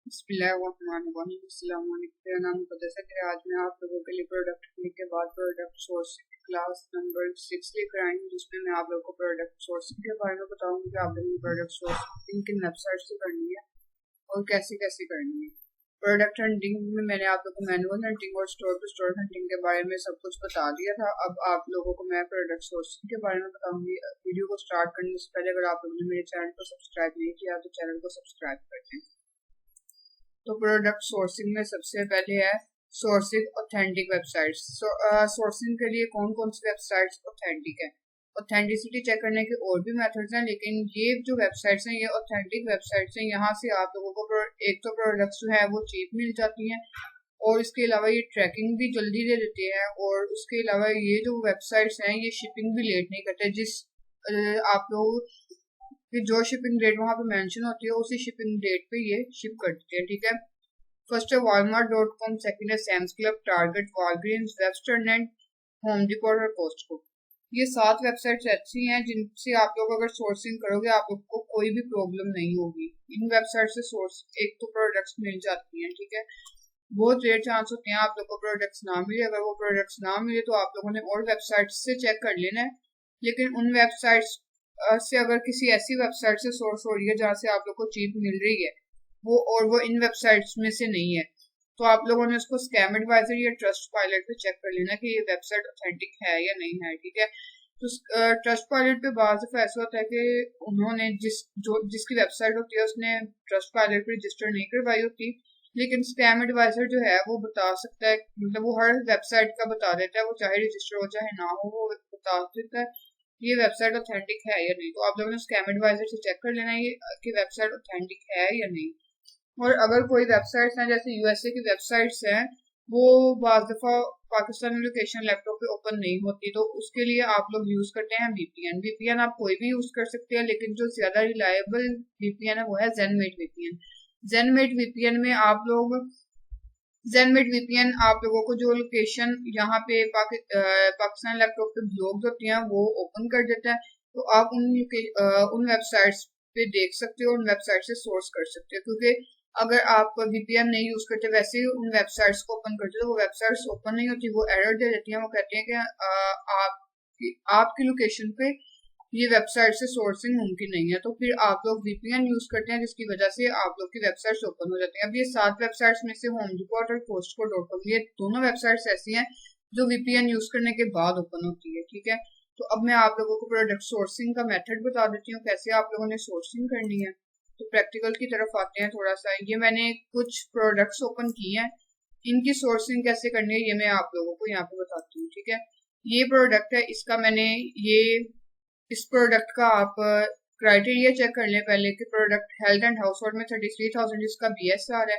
अस्सलाम वालेकुम। मेरा नाम मुक़द्दस है। आज मैं आप लोगों के लिए प्रोडक्ट क्लिक के बाद प्रोडक्ट सोर्सिंग क्लास नंबर 6 लेकर आई हूँ, जिसमें मैं आप लोगों को प्रोडक्ट सोर्सिंग के बारे में बताऊंगी कि आप लोगों को प्रोडक्ट सोर्सिंग किन किन वेबसाइट से करनी है और कैसे कैसे करनी है। प्रोडक्ट हंटिंग में मैंने आप लोगों को मैनुअल हंटिंग और स्टोर टू स्टोर हंटिंग के बारे में सब कुछ बता दिया था। अब आप लोगों को मैं प्रोडक्ट सोर्सिंग के बारे में बताऊंगी। वीडियो को स्टार्ट करने से पहले अगर आप लोगों ने मेरे चैनल को सब्सक्राइब नहीं किया तो चैनल को सब्सक्राइब कर दें। तो प्रोडक्ट सोर्सिंग में सबसे पहले है सोर्सिंग ऑथेंटिक वेबसाइट्स। सोर्सिंग के लिए कौन कौन सी वेबसाइट्स ऑथेंटिक है। ऑथेंटिसिटी चेक करने के और भी मेथड्स हैं, लेकिन ये जो वेबसाइट्स हैं ये ऑथेंटिक वेबसाइट्स हैं। यहाँ से आप लोगों को एक तो प्रोडक्ट्स जो है वो चीप मिल जाती हैं और इसके अलावा ये ट्रैकिंग भी जल्दी दे देते हैं, और उसके अलावा ये जो वेबसाइट्स हैं ये शिपिंग भी लेट नहीं करते। जिस आप लोग कि जो शिपिंग डेट वहाँ पे मेंशन होती है उसी शिपिंग डेट पे ये शिप कर देते हैं। ठीक है, फर्स्ट है walmart.com, सेकंड है Sam's Club, Target, Walgreens, western, home Depot और कॉस्टको। ये 7 वेबसाइट्स ऐसी हैं जिनसे आप लोग अगर सोर्सिंग करोगे आप लोग को कोई भी प्रॉब्लम नहीं होगी। इन वेबसाइट से सोर्स एक तो प्रोडक्ट्स मिल जाती हैं। ठीक है, बहुत रेयर चांस होते हैं आप लोग को प्रोडक्ट्स ना मिले। अगर वो प्रोडक्ट्स ना मिले तो आप लोगों ने और वेबसाइट से चेक कर लेना है, लेकिन उन वेबसाइट्स से अगर किसी ऐसी वेबसाइट से सोर्स हो रही है जहाँ से आप लोग को चीप मिल रही है वो इन वेबसाइट्स में से नहीं है, तो आप लोगों ने उसको स्कैम एडवाइजर या ट्रस्ट पायलट पे चेक कर लेना कि ये वेबसाइट ऑथेंटिक है या नहीं है। ठीक है, तो ट्रस्ट पायलट पे बाज़ दफ़ा ऐसा होता है कि उन्होंने जिसकी वेबसाइट होती है उसने ट्रस्ट पायलट पे रजिस्टर नहीं करवाई होती, लेकिन स्कैम एडवाइजर जो है वो बता सकता है, मतलब वो हर वेबसाइट का बता देता है, वो चाहे रजिस्टर हो चाहे ना हो वो बता देता है ये वेबसाइट ऑथेंटिक है या नहीं। तो आप लोगों ने स्कैम एडवाइजर से चेक कर लेना है कि वेबसाइट ऑथेंटिक है या नहीं। और अगर कोई वेबसाइट्स हैं जैसे यूएसए की वेबसाइट्स हैं वो बाज़ दफ़ा पाकिस्तानी लोकेशन लैपटॉप पे ओपन नहीं होती, तो उसके लिए आप लोग यूज़ करते हैं वीपीएन। वीपीएन आप कोई भी यूज़ कर सकते हैं, लेकिन जो ज़्यादा रिलायबल वीपीएन है वो है जेनमेट वीपीएन। जेनमेट वीपीएन में आप लोग जेनमेट वीपीएन आप लोगों को जो लोकेशन यहाँ पे पाकिस्तान लैपटॉप पे ब्लॉग होती हैं वो ओपन कर देता है, तो आप उन वेबसाइट्स पे देख सकते हो, उन वेबसाइट से सोर्स कर सकते हो। क्योंकि अगर आप वीपीएन नहीं यूज करते वैसे ही उन वेबसाइट्स को ओपन करते हो तो वो वेबसाइट्स ओपन नहीं होती, वो एरर दे देती हैं। वो कहते हैं कि आपकी लोकेशन पे ये वेबसाइट से सोर्सिंग मुमकिन नहीं है, तो फिर आप लोग वीपीएन यूज करते हैं जिसकी वजह से आप लोग की वेबसाइट्स ओपन हो जाती हैं। अब ये 7 वेबसाइट्स में से होम डिपॉट और कॉस्टको.com ये दोनों वेबसाइट्स ऐसी हैं जो वीपीएन यूज करने के बाद ओपन होती है। ठीक है, तो अब मैं आप लोगों को प्रोडक्ट सोर्सिंग का मेथड बता देती हूँ कैसे आप लोगों ने सोर्सिंग करनी है। तो प्रैक्टिकल की तरफ आते हैं थोड़ा सा। ये मैंने कुछ प्रोडक्ट्स ओपन किए हैं, इनकी सोर्सिंग कैसे करनी है ये मैं आप लोगों को यहाँ पे बताती हूँ। ठीक है, ये प्रोडक्ट है, इसका मैंने इस प्रोडक्ट का आप क्राइटेरिया चेक कर लें पहले कि product health and house hold में 33,000 इसका बीएसआर है।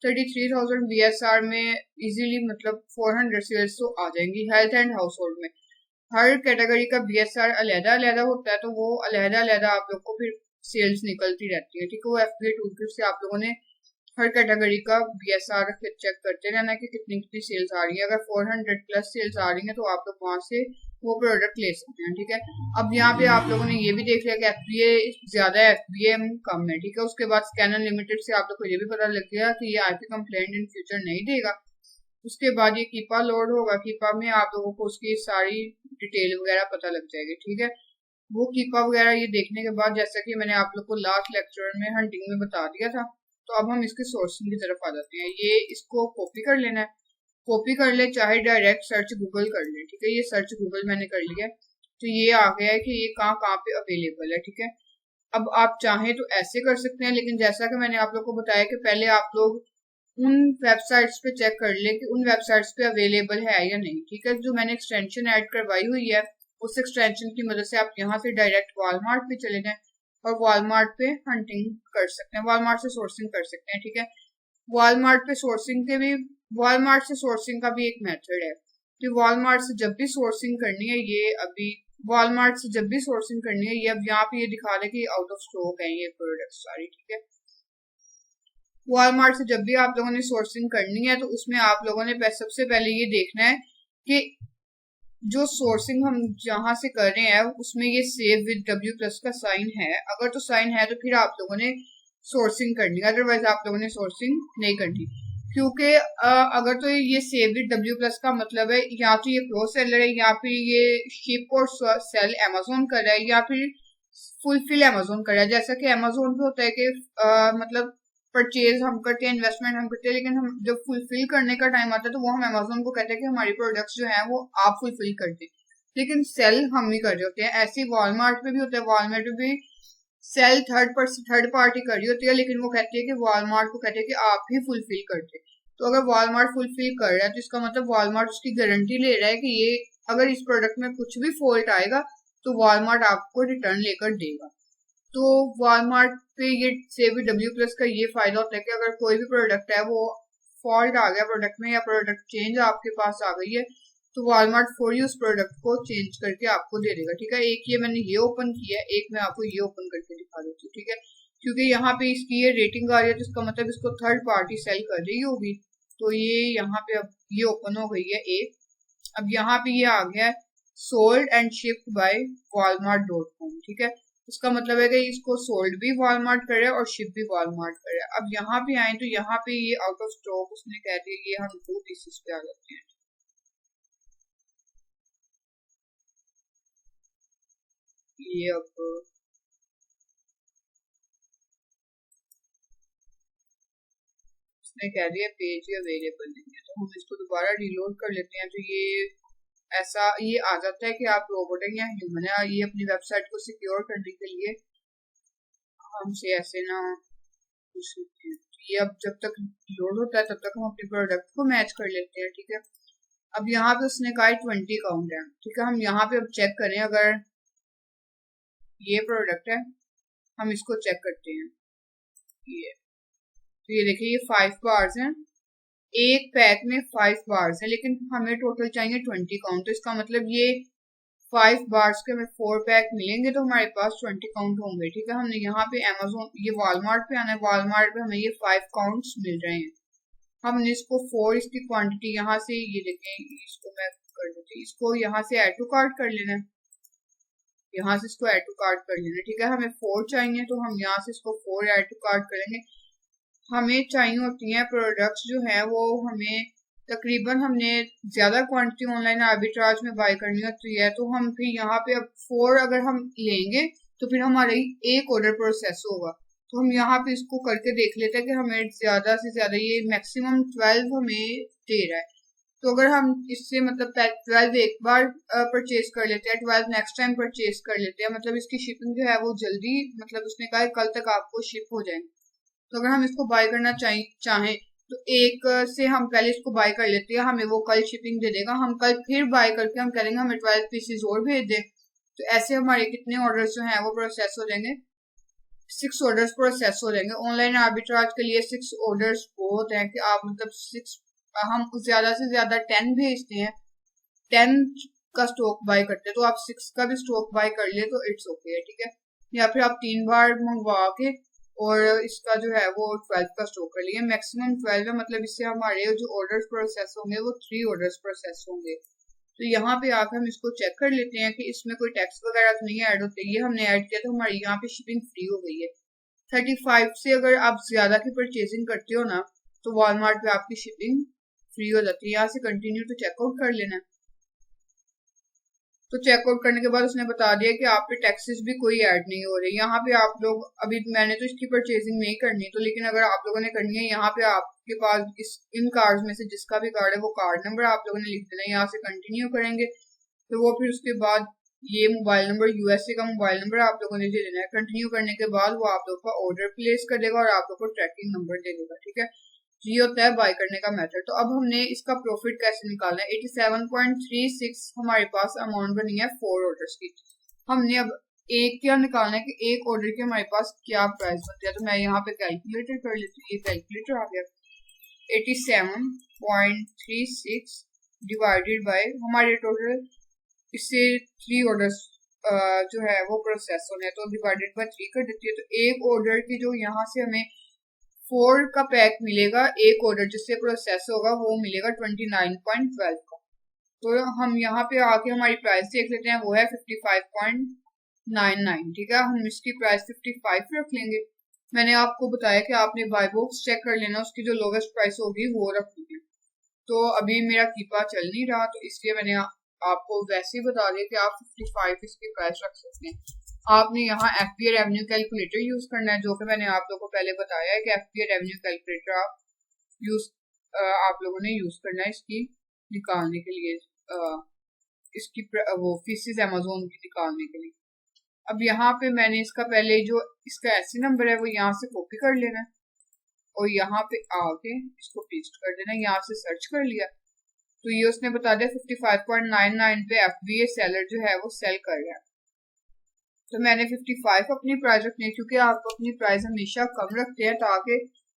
33,000 बीएसआर में इजीली मतलब 400 सेल्स तो आ जाएंगी हेल्थ एंड हाउस होल्ड में। हर कैटेगरी का बीएसआर अलहदा अलहदा होता है, तो वो अलहदा अलहदा आप लोग को फिर सेल्स निकलती रहती है। ठीक है, वो एफबीए टूल से आप लोगों ने हर कैटेगरी का बीएसआर फिर चेक करते रहना कि कितनी कितनी सेल्स आ रही है। अगर 400 प्लस सेल्स आ रही है तो आप लोग वहां से वो प्रोडक्ट ले सकते हैं। ठीक है, अब यहाँ पे आप लोगों ने ये भी देख लिया कि एफबीए ज्यादा है, एफबीए कम है। ठीक है, उसके बाद स्कैनर लिमिटेड से आप लोग को ये भी पता लग गया कि ये आईपी कंप्लेंट इन फ्यूचर नहीं देगा। उसके बाद ये कीपा लोड होगा, कीपा में आप लोगों को उसकी सारी डिटेल वगैरह पता लग जाएगी। ठीक है, वो कीपा वगैरह ये देखने के बाद जैसा कि मैंने आप लोग को लास्ट लेक्चर में हंटिंग में बता दिया था, तो अब हम इसके सोर्सिंग की तरफ आ जाते हैं। ये इसको कॉपी कर लेना है, कॉपी कर ले चाहे डायरेक्ट सर्च गूगल कर ले। ठीक है, ये सर्च गूगल मैंने कर लिया, तो ये आ गया है कि ये कहाँ कहाँ पे अवेलेबल है। ठीक है, अब आप चाहें तो ऐसे कर सकते हैं, लेकिन जैसा कि मैंने आप लोग को बताया कि पहले आप लोग उन वेबसाइट्स पे चेक कर ले कि उन वेबसाइट्स पे अवेलेबल है या नहीं। ठीक है, जो मैंने एक्सटेंशन ऐड करवाई हुई है उस एक्सटेंशन की मदद से आप यहाँ से डायरेक्ट वॉलमार्ट पे चले जाएं और वॉलमार्ट पे हंटिंग कर सकते हैं, वॉलमार्ट से सोर्सिंग कर सकते हैं। ठीक है, वॉलमार्ट पे सोर्सिंग के भी वॉलमार्ट से सोर्सिंग का भी एक मेथड है कि वॉलमार्ट से जब भी सोर्सिंग करनी है ये अभी वॉलमार्ट से जब भी सोर्सिंग करनी है ये अब यहाँ पे ये दिखा रहे कि आउट ऑफ स्टॉक है ये प्रोडक्ट सारी। ठीक है, वॉलमार्ट से जब भी आप लोगों ने सोर्सिंग करनी है तो उसमें आप लोगों ने सबसे पहले ये देखना है कि जो सोर्सिंग हम जहां से कर रहे हैं उसमें ये सेव विद W+ का साइन है। अगर तो साइन है तो फिर आप लोगों ने सोर्सिंग करनी है, अदरवाइज आप लोगों ने सोर्सिंग नहीं करनी। क्योंकि अगर तो ये सेव विद W+ का मतलब है या तो ये प्रो सेलर है या फिर ये शिप और सेल अमेजोन कर रहा है या फिर फुलफिल अमेजोन कर रहा है। जैसा कि अमेजोन पे होता है कि मतलब परचेज हम करते हैं, इन्वेस्टमेंट हम करते हैं, लेकिन हम जब फुलफिल करने का टाइम आता है तो वो हम अमेजोन को कहते हैं कि हमारी प्रोडक्ट्स जो है वो आप फुलफिल करते हैं, लेकिन सेल हम ही कर रहे होते हैं। ऐसे वॉलमार्ट पे भी होता है, वॉलमार्ट में भी सेल थर्ड पार्टी कर रही होती है, लेकिन वो कहती है कि वॉलमार्ट को कहते हैं कि आप ही फुलफिल करते। तो अगर वॉलमार्ट फुलफिल कर रहा है तो इसका मतलब वॉलमार्ट उसकी गारंटी ले रहा है कि ये अगर इस प्रोडक्ट में कुछ भी फॉल्ट आएगा तो वॉलमार्ट आपको रिटर्न लेकर देगा। तो वॉलमार्ट पे ये सेव W+ का ये फायदा होता है कि अगर कोई भी प्रोडक्ट है वो फॉल्ट आ गया प्रोडक्ट में या प्रोडक्ट चेंज आपके पास आ गई है तो वॉलमार्ट फॉर यू उस प्रोडक्ट को चेंज करके आपको दे देगा। ठीक है, एक ये मैंने ये ओपन किया है, एक मैं आपको ये ओपन करके दिखा देती हूँ। ठीक है, क्योंकि यहाँ पे इसकी ये रेटिंग आ रही है तो इसका मतलब इसको थर्ड पार्टी सेल कर रही होगी। तो ये यहाँ पे अब ये ओपन हो गई है एक। अब यहाँ पे ये आ गया है sold and shipped bye walmart.com। ठीक है, इसका मतलब है कि इसको सोल्ड भी वॉलमार्ट करे और शिप भी वॉलमार्ट करे। अब यहाँ पे आए तो यहाँ पे ये आउट ऑफ स्टॉक उसने कह दिया, ये हम 2 पीसेस पे आ जाते हैं। ये अब उसने कह दिया पेज अवेलेबल नहीं है, तो हम इसको दोबारा रिलोड कर लेते हैं। तो ये ऐसा ये आ जाता है कि आप रोबोट है या ह्यूमन है। ये अपनी वेबसाइट को सिक्योर करने के लिए हमसे ऐसे ना पूछ लेते हैं। ये अब जब तक लोड होता है तब तक हम अपने प्रोडक्ट को मैच कर लेते हैं। ठीक है, अब यहाँ पे उसने कहा 20 काउंट है। ठीक है, हम यहाँ पे अब चेक करें, अगर ये प्रोडक्ट है हम इसको चेक करते हैं। ये तो ये देखिए ये 5 बार्स हैं, एक पैक में 5 बार्स है, लेकिन हमें टोटल चाहिए 20 काउंट। तो इसका मतलब ये 5 बार्स के हमें 4 पैक मिलेंगे तो हमारे पास 20 काउंट होंगे। ठीक है, हमने यहाँ पे अमेजोन ये वॉलमार्ट पे आना है, वॉलमार्ट पे हमें ये 5 काउंट्स मिल रहे हैं। हमने इसको 4 इसकी क्वांटिटी यहाँ से ये देखें, इसको मैं कर देती, इसको यहाँ से ऐड टू कार्ट कर लेना है, यहाँ से इसको ऐड टू कार्ट कर लेना। ठीक है, हमें 4 चाहिए तो हम यहाँ से इसको 4 ऐड टू कार्ट करेंगे। हमें चाहिए होती हैं प्रोडक्ट्स जो है वो हमें तकरीबन हमने ज्यादा क्वांटिटी ऑनलाइन आर्बिट्राज में बाय करनी होती है, तो हम फिर यहाँ पे अब 4 अगर हम लेंगे तो फिर हमारा एक ऑर्डर प्रोसेस होगा। तो हम यहाँ पे इसको करके देख लेते हैं कि हमें ज्यादा से ज्यादा ये मैक्सिमम 12 हमें दे रहा है। तो अगर हम इससे मतलब 12 एक बार परचेज कर लेते हैं, 12 नेक्स्ट टाइम परचेज कर लेते हैं, मतलब इसकी शिपिंग जो है वो जल्दी, मतलब उसने कहा है कल तक आपको शिप हो जाएंगे। तो अगर हम इसको बाय करना चाहें तो एक से हम पहले इसको बाय कर लेते हैं, हमें वो कल शिपिंग दे देगा, हम कल फिर बाय करके हम करेंगे हमें 12 पीसेज और भेज दे। तो ऐसे हमारे कितने ऑर्डर्स जो हैं वो प्रोसेस हो जाएंगे, 6 ऑर्डर्स प्रोसेस हो जाएंगे। ऑनलाइन आर्बिट्राज के लिए 6 ऑर्डर्स बहुत है कि आप मतलब 6 हम ज्यादा से ज्यादा 10 भेजते हैं, 10 का स्टॉक बाय करते हैं, तो आप 6 का भी स्टॉक बाय कर लिए तो इट्स ओके है। ठीक है, या फिर आप 3 बार मंगवा के और इसका जो है वो 12 का स्टॉक कर लिए, मैक्सिमम 12 है, मतलब इससे हमारे जो ऑर्डर्स प्रोसेस होंगे वो 3 ऑर्डर्स प्रोसेस होंगे। तो यहाँ पे आकर हम इसको चेक कर लेते हैं कि इसमें कोई टैक्स वगैरह तो नहीं ऐड होते। ये हमने ऐड किया तो हमारी यहाँ पे शिपिंग फ्री हो गई है। 35 से अगर आप ज्यादा की परचेजिंग करते हो ना तो वॉलमार्ट पे आपकी शिपिंग फ्री हो जाती है। यहाँ से कंटिन्यू तो चेकआउट कर लेना। तो चेकआउट करने के बाद उसने बता दिया कि आप पे टैक्सेस भी कोई ऐड नहीं हो रहे। यहाँ पे आप लोग अभी मैंने तो इसकी परचेजिंग नहीं करनी, तो लेकिन अगर आप लोगों ने करनी है यहाँ पे आपके पास इस इन कार्ड में से जिसका भी कार्ड है वो कार्ड नंबर आप लोगों ने लिख देना है। यहाँ से कंटिन्यू करेंगे तो वो फिर उसके बाद ये मोबाइल नंबर यूएसए का मोबाइल नंबर आप लोगों ने दे देना है। कंटिन्यू करने के बाद वो आप लोग का ऑर्डर प्लेस कर देगा और आप लोग को ट्रैकिंग नंबर दे देगा। ठीक है, ये होता है बाय करने का मेथड। तो अब हमने इसका प्रॉफिट कैसे निकालना है। 87.36 हमारे पास अमाउंट बनी है 4 ऑर्डर्स की। हमने अब एक क्या निकालना है कि एक ऑर्डर की हमारे पास क्या प्राइस बनती है। तो मैं यहाँ पे कैलकुलेटर कर लेती हूँ, ये कैलकुलेटर आ गया 87.36 डिवाइडेड बाय हमारे टोटल इससे 3 ऑर्डर्स जो है वो प्रोसेस होने हैं, तो डिवाइडेड बाय 3 कर देती है। तो एक ऑर्डर की जो यहाँ से हमें 4 का पैक मिलेगा, एक ऑर्डर जिससे प्रोसेस होगा वो मिलेगा 29.12 का। तो हम यहाँ पे आके हमारी प्राइस देख लेते हैं, वो है 55.99। ठीक है, हम इसकी प्राइस 55 रख लेंगे। मैंने आपको बताया कि आपने बाय बॉक्स चेक कर लेना, उसकी जो लोवेस्ट प्राइस होगी वो रखनी है। तो अभी मेरा कीपा चल नहीं रहा, तो इसलिए मैंने आपको वैसे ही बता दिया कि आप 55 इसकी प्राइस रख सकते हैं। आपने यहाँ FBA रेवेन्यू कैलकुलेटर यूज करना है, जो कि मैंने आप लोगों को पहले बताया है कि FBA रेवेन्यू कैलकुलेटर आप लोगों ने यूज करना है इसकी निकालने के लिए, इसकी वो फीसिस अमेज़न की निकालने के लिए। अब यहाँ पे मैंने इसका पहले जो इसका ऐसे नंबर है वो यहाँ से कॉपी कर लेना है और यहाँ पे आके इसको पेस्ट कर देना। यहाँ से सर्च कर लिया तो ये उसने बता दिया 55.99 पे FBA सेलर जो है वो सेल कर रहा है। तो मैंने 55 अपनी प्राइस रखनी है, क्योंकि आप अपनी प्राइस हमेशा कम रखते हैं ताकि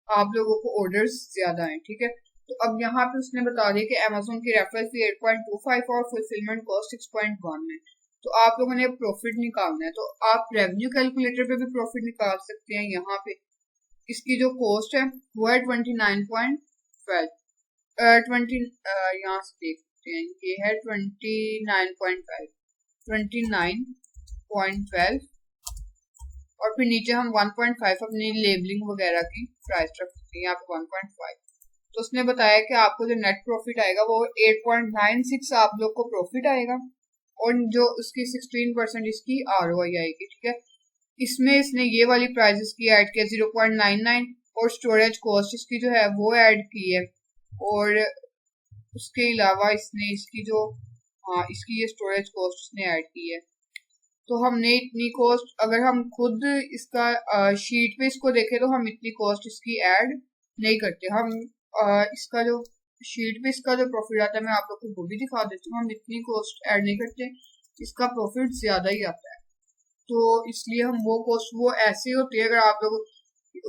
आप लोगों को ऑर्डर्स ज्यादा आए, ठीक है। तो अब यहाँ पे उसने बता दिया कि अमेज़न की रेफरल फी 8.25 और फुलफिलमेंट कॉस्ट 6.1 है। तो आप लोगों ने प्रॉफिट निकालना है, तो आप रेवेन्यू कैलकुलेटर पे भी प्रॉफिट निकाल सकते हैं। यहाँ पे इसकी जो कॉस्ट है वो है 29.12 यहाँ से देख सकते हैं, ये है 29.12 और फिर नीचे हम 1.5 अपनी लेबलिंग वगैरह की प्राइस रख सकते हैं, यहाँ पे 1.5। तो उसने बताया कि आपको जो नेट प्रॉफिट आएगा वो 8.96 आप लोग को प्रॉफिट आएगा और जो उसकी 16% इसकी ROI आएगी, ठीक है। इसमें इसने ये वाली प्राइसेस की ऐड किया 0.99 और स्टोरेज कॉस्ट इसकी जो है वो ऐड की है, और उसके अलावा इसने इसकी जो इसकी ये स्टोरेज कॉस्ट उसने ऐड की है। तो हमने इतनी कॉस्ट, अगर हम खुद इसका शीट पे इसको देखें तो हम इतनी कॉस्ट इसकी ऐड नहीं करते। हम इसका जो शीट पे इसका जो प्रॉफिट आता है मैं आप लोग को वो भी दिखा देती हूँ, हम इतनी कॉस्ट ऐड नहीं करते, इसका प्रॉफिट ज्यादा ही आता है। तो इसलिए हम वो कॉस्ट वो ऐसे होती है, अगर आप लोग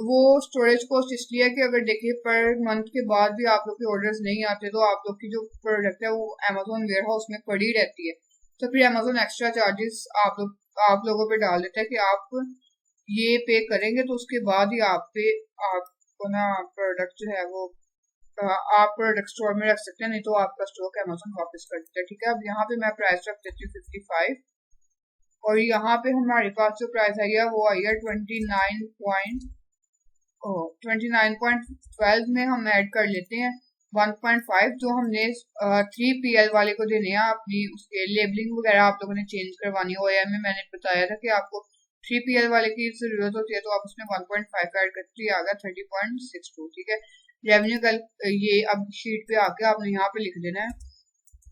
वो स्टोरेज कॉस्ट इसलिए है कि अगर देखिए पर मंथ के बाद भी आप लोग के ऑर्डर्स नहीं आते तो आप लोग की जो प्रोडक्ट है वो अमेज़न वेयरहाउस में पड़ी रहती है, तो फिर अमेज़न एक्स्ट्रा चार्जेस आप लोगों पे डाल देता है कि आप ये पे करेंगे तो उसके बाद ही आपको ना प्रोडक्ट जो है वो आप प्रोडक्ट स्टोर में रख सकते हैं, नहीं तो आपका स्टॉक अमेज़न वापस कर देता है, ठीक है। अब यहाँ पे मैं प्राइस रख देती हूँ 55 और यहाँ पे हमारे पास जो प्राइस आई है वो आई है 29.12 में हम ऐड कर लेते हैं 1.5 जो हमने 3PL वाले को देने हैं अपनी उसके लेबलिंग वगैरह आप लोगों ने चेंज करवानी है। OEM में मैंने बताया था कि आपको 3PL वाले की जरूरत होती है, तो आप उसमें 1.5 ऐड करते आ गया 30.62, ठीक है। रेवेन्यू कल ये अब शीट पे आके आपने यहाँ पे लिख देना है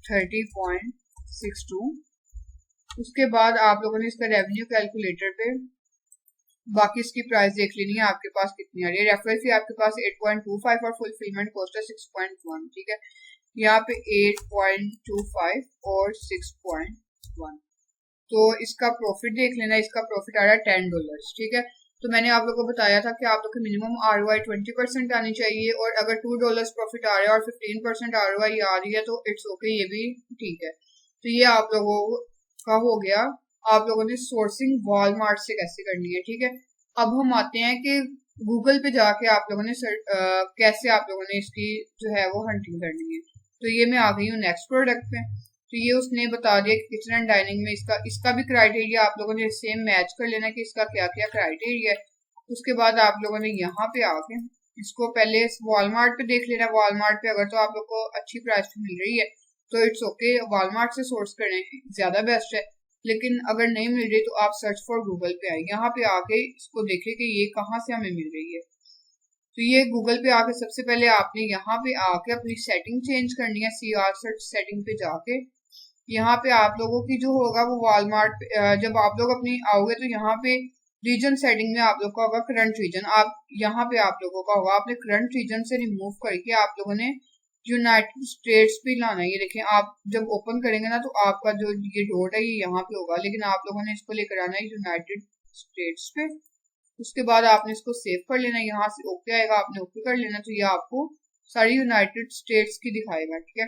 30.62। उसके बाद आप लोगों ने इसका रेवेन्यू कैलकुलेटर पे बाकी इसकी प्राइस देख लेनी है आपके पास कितनी आ रही है। रेफरल फी आपके पास 8.25 और फुलफिलमेंट कॉस्ट है 6.1, ठीक है। यहाँ पे 8.25 और 6.1, तो इसका प्रॉफिट देख लेना, इसका प्रॉफिट आ रहा है $10, ठीक है। तो मैंने आप लोगों को बताया था कि आप लोग को मिनिमम ROI 20% आनी चाहिए, और अगर $2 प्रॉफिट आ रहा है और 15% ROI आ रही है तो इट्स ओके, ये भी ठीक है। तो ये आप लोगों का हो गया, आप लोगों ने सोर्सिंग वॉलमार्ट से कैसे करनी है, ठीक है। अब हम आते हैं कि गूगल पे जाके आप लोगों ने कैसे आप लोगों ने इसकी जो है वो हंटिंग करनी है। तो ये मैं आ गई हूँ नेक्स्ट प्रोडक्ट पे। तो ये उसने बता दिया कि किचन एंड डाइनिंग में इसका भी क्राइटेरिया आप लोगों ने सेम मैच कर लेना कि इसका क्या क्या क्राइटेरिया है। उसके बाद आप लोगों ने यहाँ पे आके इसको पहले वॉलमार्ट पे देख लेना। वॉलमार्ट पे अगर तो आप लोग को अच्छी प्राइस पे मिल रही है तो इट्स ओके, वॉलमार्ट से सोर्स करने ज्यादा बेस्ट है, लेकिन अगर नहीं मिल रही तो आप सर्च फॉर गूगल पे आए, यहाँ पे आके इसको देखें कि ये कहाँ से हमें मिल रही है। तो ये गूगल पे आके सबसे पहले आपने यहाँ पे आके अपनी सेटिंग चेंज करनी है, CR सर्च सेटिंग पे जाके यहाँ पे आप लोगों की जो होगा वो वॉलमार्ट जब आप लोग अपनी आओगे तो यहाँ पे रीजन सेटिंग में आप लोग का होगा करंट रीजन, आप यहाँ पे आप लोगों का होगा आपने करंट रीजन से रिमूव करके आप लोगों ने यूनाइटेड स्टेट्स पे लाना है। ये देखें आप जब ओपन करेंगे ना तो आपका जो ये डॉट है ये यहाँ पे होगा, लेकिन आप लोगों ने इसको लेकर आना है यूनाइटेड स्टेट्स पे। उसके बाद आपने इसको सेव कर लेना, यहाँ से ओके आएगा, आपने ओके कर लेना, तो ये आपको सारी यूनाइटेड स्टेट्स की दिखाएगा, ठीक है।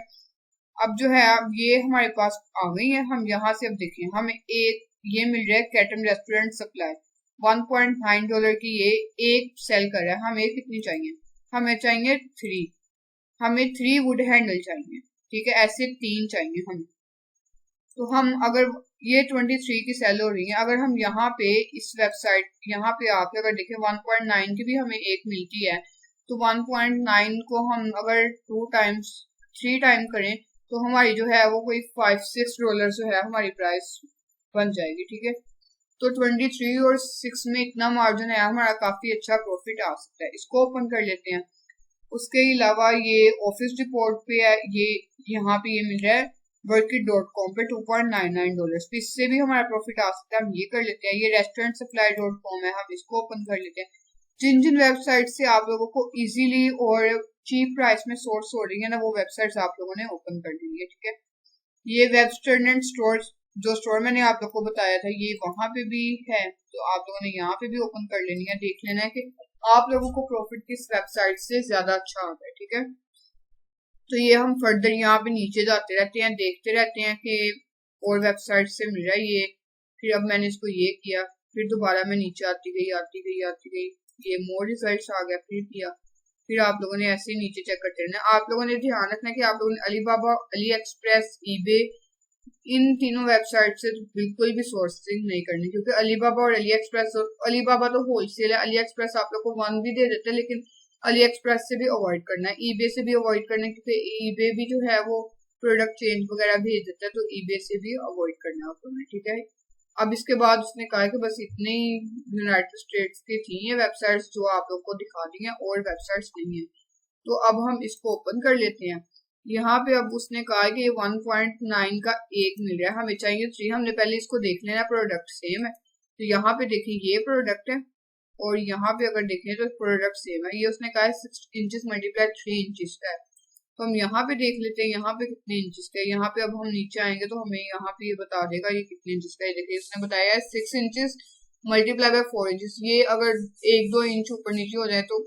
अब जो है अब ये हमारे पास आ गई है, हम यहाँ से अब देखें हमें एक ये मिल रहा है कैटम रेस्टोरेंट सप्लाई $1.9 की, ये एक सेल कर रहा है। हमें कितनी चाहिए, हमें चाहिए 3, हमें 3 वुड हैंडल चाहिए, ठीक है, ऐसे 3 चाहिए हमें। तो हम अगर ये 23 की सेल हो रही है। अगर हम यहाँ पे इस वेबसाइट यहाँ पे आके अगर देखें 1.9 की भी हमें एक मिलती है, तो 1.9 को हम अगर 2 टाइम्स 3 टाइम करें तो हमारी जो है वो कोई $5-6 जो है हमारी प्राइस बन जाएगी। ठीक है, तो 23 और 6 में इतना मार्जिन है, हमारा काफी अच्छा प्रॉफिट आ सकता है। इसको ओपन कर लेते हैं। उसके अलावा ये ऑफिस रिपोर्ट पे है, ये यहाँ पे ये मिल रहा है workit.com पे $2.99, तो इससे भी हमारा प्रॉफिट आ सकता है। हम ये कर लेते हैं। ये restaurantsupply.com है, हम इसको ओपन कर लेते हैं। जिन जिन वेबसाइट से आप लोगों को इजीली और चीप प्राइस में सोर्स हो रही है ना, वो वेबसाइट्स आप लोगों ने ओपन कर ली है। ठीक है, ये वेबस्टर्न स्टोर जो स्टोर मैंने आप लोग को बताया था ये वहां पे भी है, तो आप लोगों ने यहाँ पे भी ओपन कर लेनी है। देख लेना है कि आप लोगों को प्रॉफिट किस वेबसाइट से ज्यादा अच्छा आता है। ठीक है, तो ये हम फर्दर यहाँ पे नीचे जाते रहते हैं, देखते रहते हैं कि और वेबसाइट से मिल रहा है ये। फिर अब मैंने इसको ये किया, फिर दोबारा मैं नीचे आती गई, ये मोर रिजल्ट आ गया, फिर किया, फिर आप लोगों ने ऐसे ही नीचे चेक करते रहना। आप लोगों ने ध्यान रखना कि आप लोगों ने अलीबाबा, अली एक्सप्रेस, ईबे, इन तीनों वेबसाइट से बिल्कुल भी सोर्सिंग नहीं करनी, क्योंकि अलीबाबा और अली एक्सप्रेस, अलीबाबा तो होलसेल है, अली एक्सप्रेस आप लोग को वन भी दे देते हैं, लेकिन अली एक्सप्रेस से भी अवॉइड करना है, ईबे से भी अवॉइड करना है, क्योंकि ईबे भी जो है वो प्रोडक्ट चेंज वगैरह भेज देता है, तो ईबे से भी अवॉइड करना है आप लोगों ने। ठीक है, अब इसके बाद उसने कहा कि बस इतने ही यूनाइटेड स्टेट्स की थी ये वेबसाइट्स जो आप लोग को दिखा दी हैं, और वेबसाइट्स नहीं है। तो अब हम इसको ओपन कर लेते हैं। यहाँ पे अब उसने कहा है कि ये 1.9 का एक मिल रहा है, हमें चाहिए 3। हमने पहले इसको देख लेना, प्रोडक्ट सेम है। तो यहाँ पे देखिए ये प्रोडक्ट है, और यहाँ पे अगर देखें तो प्रोडक्ट सेम है। ये उसने कहा है 6 इंचेस मल्टीप्लाई 3 इंचेस का है, तो हम यहाँ पे देख लेते हैं यहाँ पे कितने इंचेस का है। यहाँ पे अब हम नीचे आएंगे तो हमें यहाँ पे ये बता देगा ये कितने इंचेस का है। देखिए इसने बताया है 6 इंचेस मल्टीप्लाई बाय 4 इंचेस। ये अगर 1-2 इंच ऊपर नीचे हो जाए तो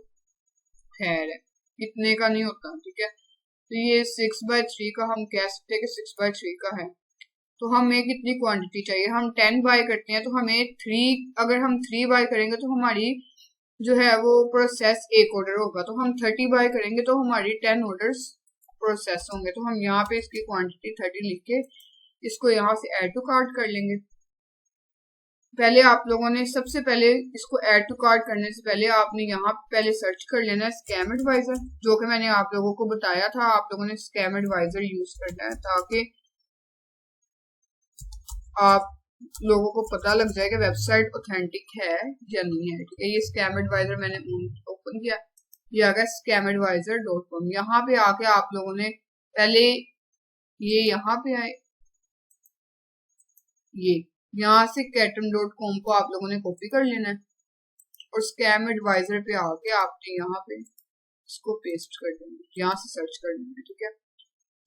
खैर है, इतने का नहीं होता। ठीक है, तो ये 6/3 का हम कह सकते हैं कि 6/3 का है। तो हमें कितनी क्वांटिटी चाहिए, हम 10 बाय करते हैं तो हमें 3, अगर हम 3 बाय करेंगे तो हमारी जो है वो प्रोसेस एक ऑर्डर होगा, तो हम 30 बाय करेंगे तो हमारी 10 ऑर्डर्स प्रोसेस होंगे। तो हम यहाँ पे इसकी क्वांटिटी 30 लिख के इसको यहाँ से ऐड टू कार्ट कर लेंगे। पहले आप लोगों ने सबसे पहले इसको ऐड टू कार्ट करने से पहले आपने यहाँ पहले सर्च कर लेना है स्कैम एडवाइजर, जो कि मैंने आप लोगों को बताया था। आप लोगों ने स्कैम एडवाइजर यूज करना है ताकि आप लोगों को पता लग जाए कि वेबसाइट ऑथेंटिक है या नहीं है। ठीक है, ये स्कैम एडवाइजर मैंने ओपन किया, ये आ गया scammadvisor.com। यहाँ पे आके आप लोगों ने पहले ये यहाँ पे आए, ये यहाँ से catum.com को आप लोगों ने कॉपी कर लेना है, और स्कैम एडवाइजर पे आके आपने यहाँ पे इसको पेस्ट कर देना, यहाँ से सर्च कर लेना है। ठीक है,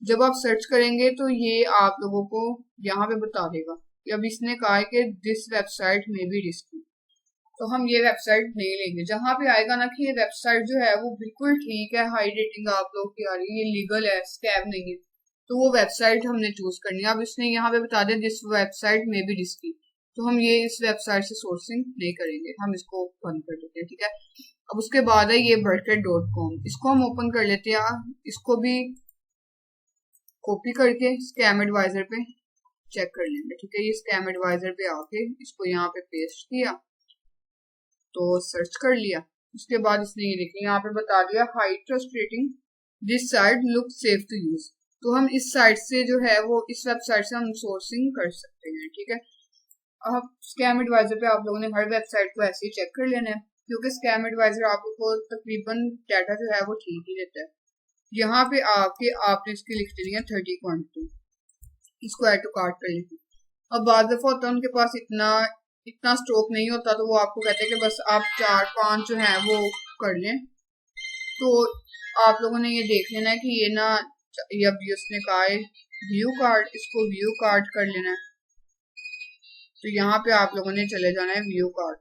जब आप सर्च करेंगे तो ये आप लोगों को यहाँ पे बता देगा कि अब इसने कहा है कि दिस वेबसाइट में भी रिस्की, तो हम ये वेबसाइट नहीं लेंगे। जहां पे आएगा ना कि ये वेबसाइट जो है वो बिल्कुल ठीक है, हाई रेटिंग आप लोग की आ रही है, ये लीगल है, स्कैम नहीं है, तो वो वेबसाइट हमने चूज करनी है। अब इसने यहाँ पे बता दिया दिस वेबसाइट में भी रिस्की, तो हम ये इस वेबसाइट से सोर्सिंग नहीं करेंगे, हम इसको बंद कर देते हैं। ठीक है, अब उसके बाद है ये Birdcat.com, इसको हम ओपन कर लेते हैं। इसको भी कॉपी करके स्कैम एडवाइजर पे चेक कर लेंगे। ठीक है, ये स्कैम एडवाइजर पे आके इसको यहाँ पे पेस्ट किया, तो सर्च कर लिया। उसके बाद इसने ये देखिए यहाँ पे बता दिया high trust rating, this site look safe to use, तो हम इस साइट से जो है वो इस वेबसाइट से हम सोर्सिंग कर सकते हैं। ठीक है, अब स्कैम एडवाइजर पे आप लोगों ने हर वेबसाइट को ऐसे ही चेक कर लेना है, क्योंकि स्कैम एडवाइजर आपको तकरीबन डाटा जो है वो ठीक ही देता है। यहाँ पे आके आपने इसकी लिख देनी है 30 क्वांटिटी, इसको ऐड टू कार्ट कर लीजिए। अब बाद दफा होता है उनके पास इतना स्टॉक नहीं होता, तो वो आपको कहते हैं कि बस आप 4-5 जो है वो कर लें। तो आप लोगों ने ये देख लेना है कि ये ना, ये अब उसने कहा है व्यू कार्ड, इसको व्यू कार्ड कर लेना है। तो यहाँ पे आप लोगों ने चले जाना है व्यू कार्ड,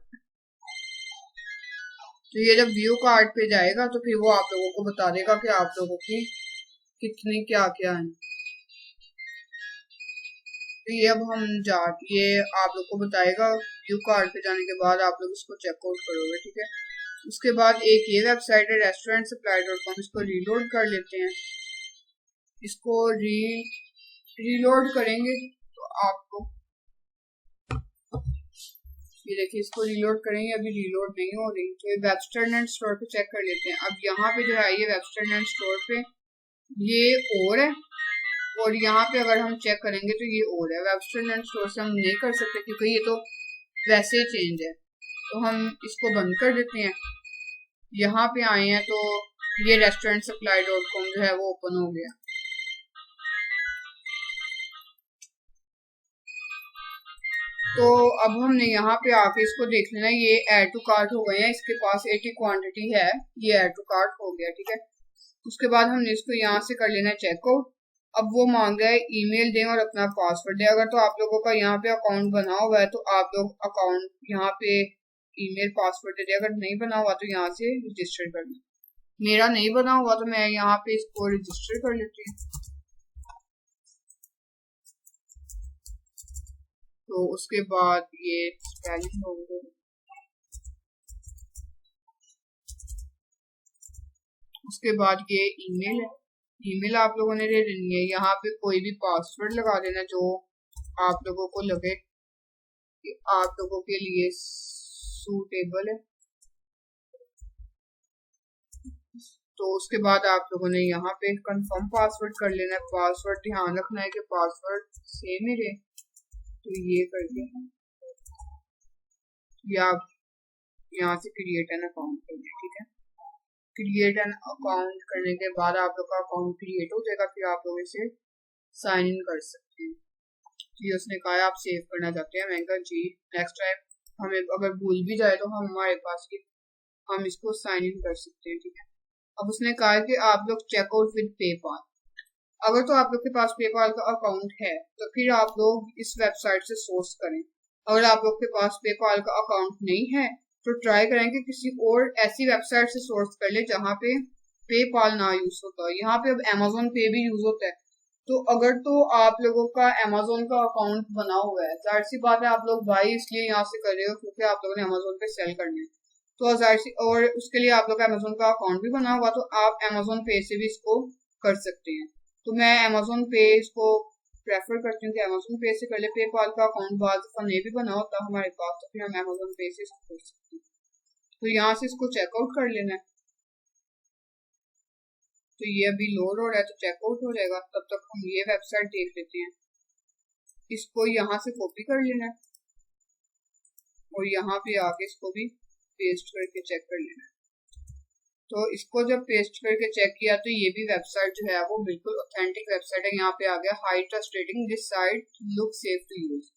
तो ये जब व्यू कार्ड पे जाएगा तो फिर वो आप लोगों को बता देगा कि आप लोगों की कितनी क्या क्या है। तो ये अब हम ये आप लोग को बताएगा व्यू कार्ड पे जाने के बाद आप लोग इसको चेकआउट करोगे। ठीक है, उसके बाद एक ये वेबसाइट है restaurantsupply.com, इसको रीलोड कर लेते हैं। इसको रीलोड करेंगे तो आपको ये देखिए, इसको रीलोड करेंगे, अभी रीलोड नहीं हो रही। तो ये वेबस्टर एंड स्टोर पे चेक कर लेते हैं। अब यहाँ पे जो है ये वेबस्टर एंड स्टोर पे ये और है, और यहाँ पे अगर हम चेक करेंगे तो ये और है। वेबस्टर एंड स्टोर से हम नहीं कर सकते क्योंकि ये तो वैसे ही चेंज है, तो हम इसको बंद कर देते हैं। यहाँ पे आए हैं तो ये restaurantsupply.com जो है वो ओपन हो गया। तो अब हमने यहाँ पे आके इसको देख लेना, ये ऐड टू कार्ट हो गए हैं, इसके पास 80 क्वांटिटी है, ये ऐड टू कार्ट हो गया। ठीक है, उसके बाद हमने इसको यहाँ से कर लेना चेकआउट। अब वो मांग रहा है ईमेल दें और अपना पासवर्ड दें। अगर तो आप लोगों का यहाँ पे अकाउंट बना हुआ है तो आप लोग अकाउंट यहाँ पे ईमेल पासवर्ड दे दें, अगर नहीं बना हुआ तो यहाँ से रजिस्टर कर लें। मेरा नहीं बना हुआ तो मैं यहाँ पे इसको रजिस्टर कर लेती हूँ। तो उसके बाद ये स्पेलिंग होंगे, उसके बाद ये ईमेल है, ईमेल आप लोगों ने दे देनी है। यहाँ पे कोई भी पासवर्ड लगा देना जो आप लोगों को लगे कि आप लोगों के लिए सूटेबल है। तो उसके बाद आप लोगों ने यहाँ पे कंफर्म पासवर्ड कर लेना है। पासवर्ड ध्यान रखना है कि पासवर्ड सेम ही रहे। तो ये करके या आप यहाँ से क्रिएट एन अकाउंट कर लें। ठीक है, क्रिएट एन अकाउंट करने के बाद आप लोग का अकाउंट क्रिएट हो जाएगा, फिर आप लोग इसे साइन इन कर सकते हैं। ये उसने कहा आप सेव करना चाहते हैं, मैंने कहा जी। नेक्स्ट टाइम हमें अगर भूल भी जाए तो हमारे पास हम इसको साइन इन कर सकते हैं। ठीक है, अब उसने कहा कि आप लोग चेकआउट विद पेपाल। अगर तो आप लोग के पास पेपाल का अकाउंट है तो फिर आप लोग इस वेबसाइट से सोर्स करें। अगर आप लोग के पास पेपाल का अकाउंट नहीं है तो ट्राई करें कि किसी और ऐसी वेबसाइट से सोर्स कर ले जहाँ पे पेपाल ना यूज होता है। यहाँ पे अब अमेजोन पे भी यूज होता है। तो अगर तो आप लोगों का अमेजोन का अकाउंट बना हुआ है, जाहिर सी बात है आप लोग बाई इसलिए यहाँ से कर रहे हो क्योंकि आप लोगों ने अमेजोन पे सेल करने है, तो जाहिर सी, और उसके लिए आप लोग का अमेजोन का अकाउंट भी बना हुआ, तो आप अमेजोन पे से भी इसको कर सकते हैं। तो मैं अमेजोन पे इसको प्रेफर करती हूँ कि अमेजोन पे से कर ले। पेपाल का अकाउंट बाद दफा नहीं भी बना होता हमारे पास तो फिर हम अमेजोन पे से इसको कर सकते हैं। तो यहाँ से इसको चेकआउट कर लेना है। तो ये अभी लोड हो रहा है तो चेकआउट हो जाएगा, तब तक हम ये वेबसाइट देख लेते हैं। इसको यहाँ से कॉपी कर लेना है और यहाँ पे आके इसको भी पेस्ट करके चेक कर लेना है। तो इसको जब पेस्ट करके चेक किया तो ये भी वेबसाइट जो है वो बिल्कुल ऑथेंटिक वेबसाइट है। यहाँ पे आ गया high trust rating, this site look safe to use.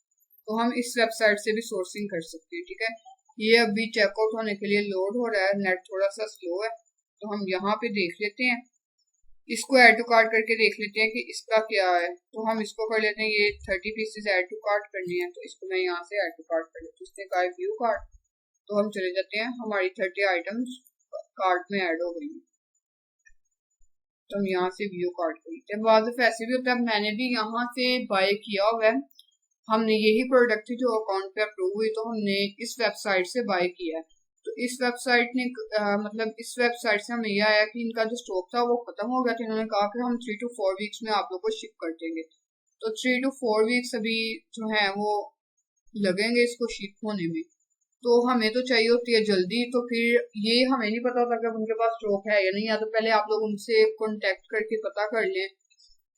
तो हम इस वेबसाइट से भी सोर्सिंग कर सकते हैं। ठीक है, ये अभी चेकआउट होने के लिए लोड हो रहा है, नेट थोड़ा सा स्लो है। तो हम यहाँ पे देख लेते हैं, इसको ऐड टू कार्ट करके देख लेते हैं कि इसका क्या है। तो हम इसको कर लेते हैं, ये 30 पीसेस ऐड टू कार्ट करनी है, तो इसको मैं यहाँ से ऐड टू कार्ट कर लेती हूँ। इसने कहा व्यू कार्ट, तो हम चले जाते हैं, हमारी 30 आइटम्स कार्ट में ऐड हो गई। तो हम यहाँ से व्यू कार्ट कर लेते हैं। बाद में ऐसे भी होता है, मैंने भी यहाँ से बाय किया हुआ है, हमने यही प्रोडक्ट थी जो अकाउंट पे अप्रूव हुई तो हमने इस वेबसाइट से बाय किया है। तो इस वेबसाइट ने मतलब इस वेबसाइट से हमें यह आया कि इनका जो स्टॉक था वो खत्म हो गया था। इन्होंने कहा कि हम 3 to 4 वीक्स में आप लोग को शिप कर देंगे। तो 3 to 4 वीक्स अभी जो है वो लगेंगे इसको शिप होने में। तो हमें तो चाहिए होती है जल्दी, तो फिर ये हमें नहीं पता था कि उनके पास स्टॉक है या नहीं। या तो पहले आप लोग उनसे कॉन्टेक्ट करके पता कर लें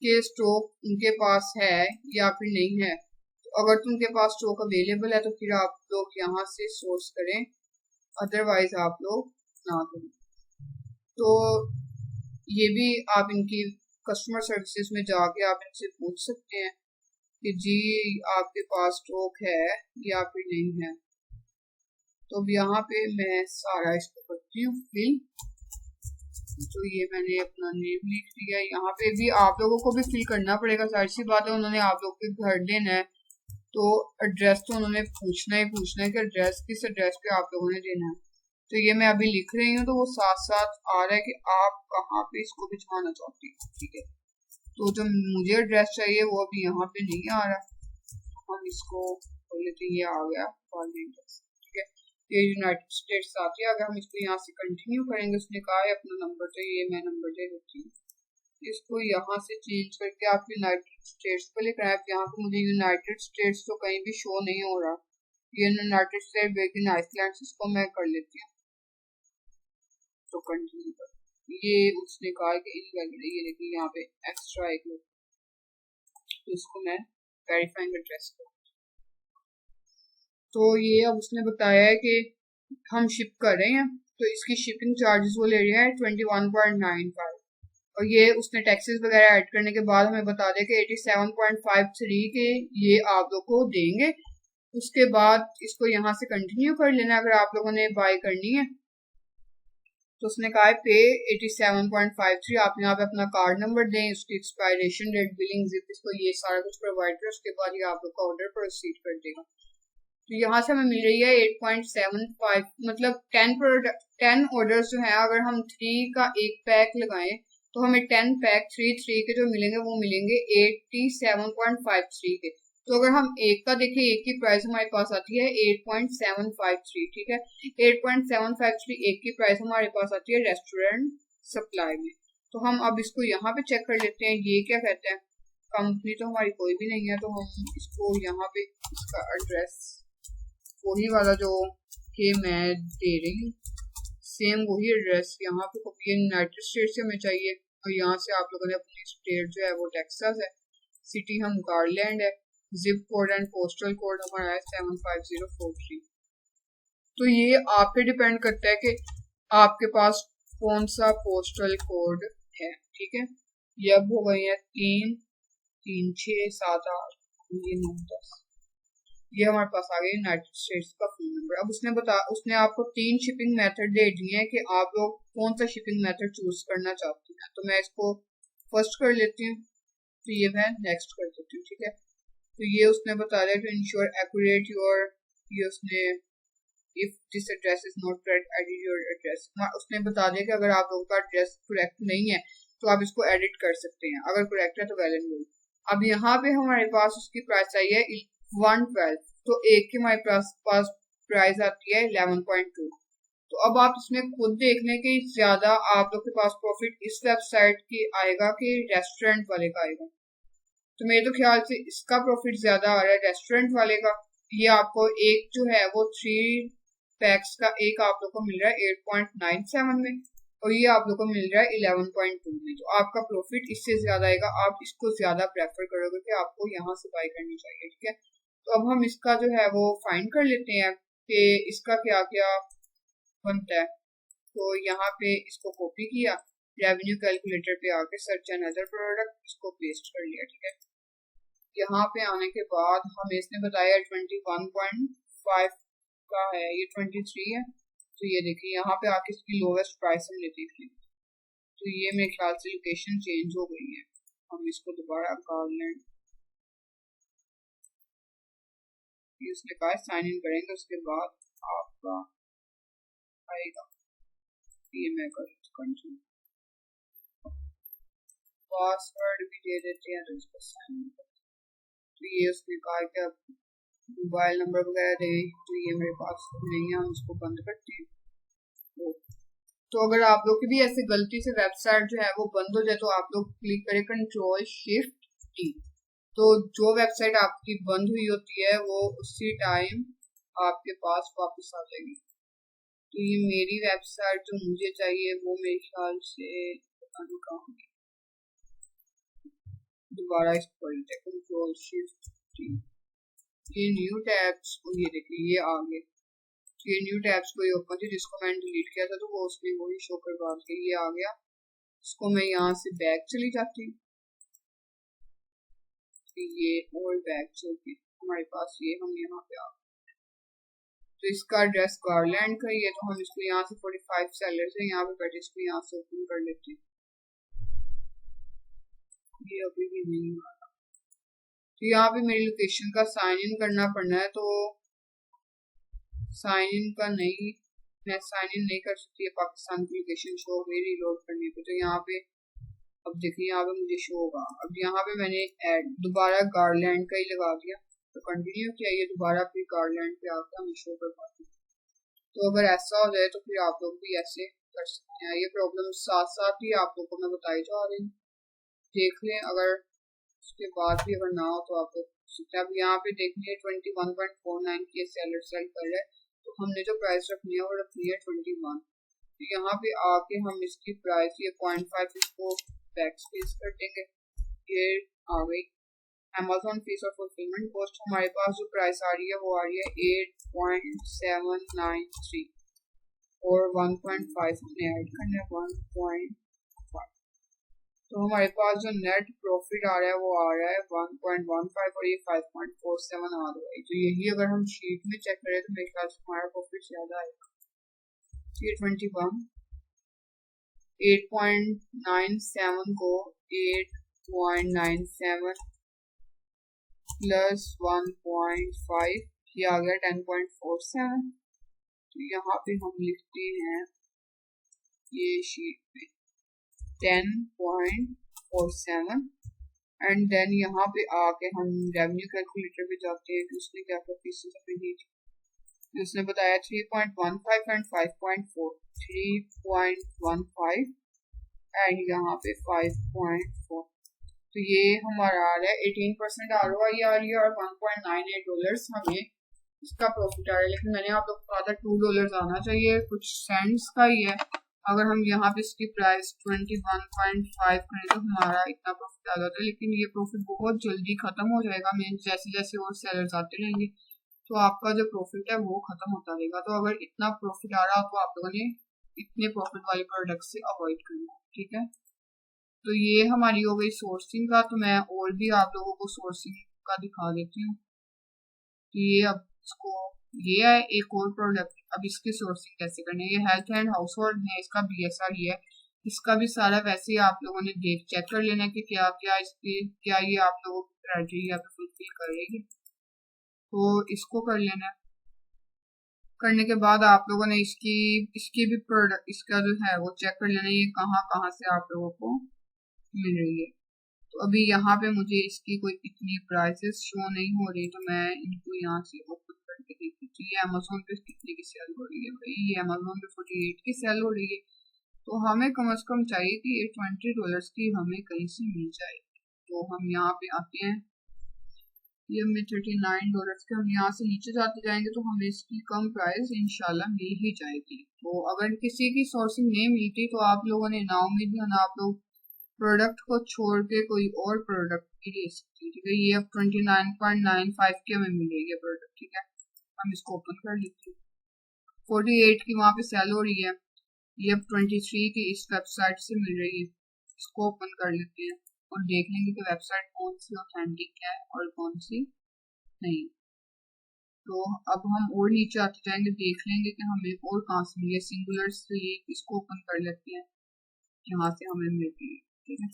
कि स्टॉक उनके पास है या फिर नहीं है। तो अगर तुमके पास स्टॉक अवेलेबल है तो फिर आप लोग यहाँ से सोर्स करें, अदरवाइज आप लोग ना करें। तो ये भी आप इनकी कस्टमर सर्विसेज में जाके आप इनसे पूछ सकते हैं कि जी आपके पास स्टॉक है या फिर नहीं है। तो अब यहाँ पे मैं सारा इसको करती हूँ फिल। तो ये मैंने अपना नेम लिख दिया। यहाँ पे भी आप लोगों को भी फिल करना पड़ेगा, जाहिर सी बात है, उन्होंने आप लोग के घर देना है तो एड्रेस तो उन्होंने पूछना ही है कि एड्रेस किस एड्रेस पे आप लोगों ने देना है। तो ये मैं अभी लिख रही हूँ तो वो साथ साथ आ रहा है कि आप कहाँ पे इसको भिजवाना चाहती हैं। ठीक है, तो जो मुझे एड्रेस चाहिए वो अभी यहाँ पे नहीं आ रहा, हम इसको बोले तो ये आ गया एड्रेस। ठीक है, ये यूनाइटेड स्टेट्स साथ ही आ गया। हम इसको यहाँ से कंटिन्यू करेंगे। उसने कहा है अपना नंबर चाहिए, मैं नंबर दे देती हूँ। इसको यहाँ से चेंज करके आप यूनाइटेड स्टेट्स पे लिख रहे हैं। यहाँ पे मुझे यूनाइटेड स्टेट्स तो कहीं भी शो नहीं हो रहा, ये यूनाइटेड स्टेट वर्किंग आइसलैंड, इसको मैं कर लेती हूँ तो कंटिन्यू कर। ये उसने कहा कि इनवैलिड है, ये देखिए यहाँ पे एक्स्ट्रा एक लोग, तो इसको मैं वेरीफाइंग एड्रेस कर। तो ये अब उसने बताया है कि हम शिप कर रहे हैं तो इसकी शिपिंग चार्जेस वो ले रहे हैं 21.95 और ये उसने टैक्सेस वगैरह ऐड करने के बाद हमें बता दे कि 87.53 के ये आप लोग को देंगे। उसके बाद इसको यहाँ से कंटिन्यू कर लेना अगर आप लोगों ने बाय करनी है। तो उसने कहा है पे 87.53, आप यहाँ पे अपना कार्ड नंबर दें, उसकी एक्सपायरेशन डेट, बिलिंग जिप, इसको ये सारा कुछ प्रोवाइड करें, उसके बाद ये आप लोग का ऑर्डर प्रोसीड कर देगा। तो यहाँ से हमें मिल रही है 8.75, मतलब 10 ऑर्डर्स जो है अगर हम 3 का एक पैक लगाएं तो हमें 10 पैक 3 के जो मिलेंगे वो मिलेंगे 87.53 के। तो अगर हम एक का देखें, एक की प्राइस हमारे पास आती है 8.753, ठीक है। 8.753 एक की प्राइस हमारे पास आती है रेस्टोरेंट सप्लाई में। तो हम अब इसको यहाँ पे चेक कर लेते हैं, ये क्या कहते हैं। कंपनी तो हमारी कोई भी नहीं है, तो हम इसको यहाँ पे इसका एड्रेस वही वाला जो कि मैं दे रही हूँ, सेम वही एड्रेस यहाँ पे कॉपी यूनाइटेड स्टेट से हमें चाहिए और यहाँ से आप लोगों ने अपनी स्टेट जो है वो टेक्सास है, सिटी हम गार्लैंड है, zip code and postal code हमारा है 75043। तो ये आप पे डिपेंड करता है कि आपके पास कौन सा पोस्टल कोड है, ठीक है। ये अब हो गई है 3, 3, 6, 7, 8, ये 9, 10, ये हमारे पास आ गया यूनाइटेड स्टेट्स का फोन नंबर। अब उसने आपको 3 शिपिंग मेथड दे दिए हैं कि आप लोग कौन सा शिपिंग मेथड चूज करना चाहते हैं। तो मैं इसको फर्स्ट कर लेती हूँ, तो ये मैं नेक्स्ट कर देती हूँ, ठीक है। तो ये उसने बता दिया टू इंश्योर एक्यूरेट योर, ये उसने if this address is not correct edit your address, उसने बता दिया कि अगर आप लोगों का एड्रेस करेक्ट नहीं है तो आप इसको एडिट कर सकते हैं, अगर करेक्ट है तो वेल एंड गुड। अब यहाँ पे हमारे पास उसकी प्राइस आई है 112, तो एक की हमारे पास प्राइस आती है 11.2। तो अब आप इसमें खुद देख लें कि ज्यादा आप लोग के पास प्रॉफिट इस वेबसाइट की आएगा कि रेस्टोरेंट वाले का आएगा। तो मेरे तो ख्याल से इसका प्रॉफिट ज्यादा आ रहा है रेस्टोरेंट वाले का। ये आपको एक जो है वो 3 पैक्स का एक आप लोग को मिल रहा है 8.97 में और ये आप लोग को मिल रहा है 11.2 में। तो आपका प्रॉफिट इससे ज्यादा आएगा, आप इसको ज्यादा प्रेफर करोगे कि आपको यहाँ से बाय करनी चाहिए, ठीक है। तो अब हम इसका जो है वो फाइंड कर लेते हैं कि इसका क्या क्या बनता है। तो यहाँ पे इसको कॉपी किया, रेवेन्यू कैलकुलेटर पे आके सर्च एंड अदर प्रोडक्ट, इसको पेस्ट कर लिया, ठीक है। यहाँ पे आने के बाद हमें इसने बताया 21.5 का है, ये 23 है। तो ये देखिए यहाँ पे आके इसकी लोवेस्ट प्राइस हमने देख ली। तो ये मेरे ख्याल से लोकेशन चेंज हो गई है, हम इसको दोबारा गार्लैंड, उसने कहा साइन इन करेंगे उसके बाद आपका आएगा। ये मैं कंटिन्यू, पासवर्ड भी दे देते हैं तो इसको साइन इन करते हैं। तो ये उसने कहा कि अब मोबाइल नंबर वगैरह दे, तो ये मेरे पास नहीं है, हम इसको बंद करते हैं। तो अगर आप लोग की भी ऐसे गलती से वेबसाइट जो है वो बंद हो जाए तो आप लोग क्लिक करें कंट्रोल शिफ्ट टी, तो जो वेबसाइट आपकी बंद हुई होती है वो उसी टाइम आपके पास वापस आ जाएगी। तो ये मेरी वेबसाइट जो मुझे चाहिए वो मेरे ख्याल से दोबारा इसको कर लेते हैं कंट्रोल शिफ्ट टी। ये न्यू टैब्स, ये देखिए ये आ गए, ये न्यू टैब्स कोई ओपन थी जिसको मैंने डिलीट किया था तो वो उसने वही शो करवा के ये आ गया। इसको मैं यहाँ से बैक चली जाती हूँ, ये ओल्ड बैक चल के हमारे पास ये हम यहाँ पे आ गए। तो इसका एड्रेस गार्लैंड का ही है, तो हम इसको यहाँ से 45 सेलर्स है यहाँ पे बैठे, इसको यहाँ से ओपन कर लेते हैं। ये अभी भी नहीं आ रहा, तो यहाँ पे मेरी लोकेशन का साइन इन करना पड़ना है, तो साइन इन का नहीं, मैं साइन इन नहीं कर सकती है, पाकिस्तान की लोकेशन शो हुई रीलोड करने पे। तो यहाँ पे अब देखिए यहाँ पे मुझे शो होगा। अब यहाँ पे मैंने दोबारा गार्लैंड का ही लगा दिया, तो कंटिन्यू किया, ये दोबारा फिर गार्लैंड पे आकर हमें शो कर पाती। तो अगर ऐसा हो जाए तो फिर आप लोग भी ऐसे कर सकते हैं। ये प्रॉब्लम साथ साथ ही आप लोग को मैं बताई जा रही हूँ, देख लें, अगर उसके बाद भी अगर ना हो तो आप लोग सकते हैं। अब यहाँ पे देखिए 21.49 की सेलर सेल कर रहा है, तो हमने जो प्राइस रखनी है वो रखनी है 21। तो यहाँ पे आके हम इसकी प्राइस ये 0.5 इसको बैक स्पेस कर देंगे। ये आ गई अमेजोन फीस और फुलफिलमेंट कॉस्ट। हमारे पास जो प्राइस आ रही है वो आ रही है 8.793 और 1.5 हमने ऐड करना है 1.5। तो हमारे पास जो नेट प्रॉफिट आ रहा है वो आ रहा है 1.15 और ये 5.47 आ रहा है। तो यही अगर हम शीट में चेक करें तो मेरे ख्याल से हमारा प्रॉफिट ज्यादा आएगा। ये 21 8.97 को 8.97 प्लस 1.5 ये आ गया 10.47। तो यहाँ पे हम लिखते हैं ये शीट पे 10.47 एंड देन यहाँ पे आके हम रेवेन्यू कैलकुलेटर पे जाते हैं कि उसने क्या क्या फीसेस अपनी दी थी। उसने बताया 3.15 एंड 5.4 3.15 एंड यहाँ पे 5.4। तो ये हमारा आ रहा है 18% ROI आ रही है और $1.98 हमें इसका प्रॉफिट आ रहा है। लेकिन मैंने आप लोग को कहा था $2 आना चाहिए, कुछ सेंट्स का ही है। अगर हम यहाँ पे इसकी प्राइस 21.5 करें तो हमारा इतना प्रॉफिट आ जाता है, लेकिन ये प्रॉफिट बहुत जल्दी खत्म हो जाएगा। मैं जैसे जैसे और सेलर्स आते रहेंगे तो आपका जो प्रॉफिट है वो खत्म होता रहेगा। तो अगर इतना प्रॉफिट आ रहा हो तो आप लोगों ने इतने प्रॉफिट वाले प्रोडक्ट से अवॉइड करना है, ठीक है। तो ये हमारी हो गई सोर्सिंग का। तो मैं और भी आप लोगों को सोर्सिंग का दिखा देती हूँ। तो ये अब इसको ये है एक और प्रोडक्ट। अब इसकी सोर्सिंग कैसे करनी है। ये हेल्थ एंड हाउस होल्ड है, इसका BSR ये है। इसका भी सारा वैसे ही आप लोगों ने चेक कर लेना कि क्या क्या इसके क्या ये आप लोगों को क्राइटेरिया पे फुलफिल करेगी। तो इसको कर लेना। करने के बाद आप लोगों ने इसकी भी प्रोडक्ट इसका जो है वो चेक कर लेना, ये कहाँ कहाँ से आप लोगों को मिल रही है। तो अभी यहाँ पे मुझे इसकी कोई इतनी प्राइसेस शो नहीं हो रही, तो मैं इनको यहाँ से ओपन करके देखती हूँ। ये अमेजोन पे कितने की सेल हो रही है भाई, ये अमेजोन पे 48 की सेल हो रही है। तो हमें कम से कम चाहिए कि ये $20 की हमें कहीं से मिल जाए। तो हम यहाँ पे आते हैं, ये हमें $39 के, हम यहाँ से नीचे जाते जाएंगे तो हमें इसकी कम प्राइस इंशाल्लाह मिल ही जाएगी। तो अगर किसी की सोर्सिंग नहीं मिलती तो आप लोगों ने नाउम्मीद होना, आप लोग प्रोडक्ट को छोड़ के कोई और प्रोडक्ट भी ले सकते हैं, ठीक है। ये अब 29.95 की हमें मिलेगी प्रोडक्ट, ठीक है। हम इसको ओपन कर लेते हैं। 48 की वहाँ पे सेल हो रही है, ये अब 23 की इस वेबसाइट से मिल रही है। इसको ओपन कर लेते हैं और देख लेंगे कि वेबसाइट कौन सी ऑथेंटिक है और कौन सी नहीं। तो अब हम और नीचे आते जाएंगे, देख लेंगे कि हमें और कहाँ से मिले। सिंगुलर स्लीप इसको ओपन कर लेते हैं, यहाँ से हमें मिल रही है, ठीक है।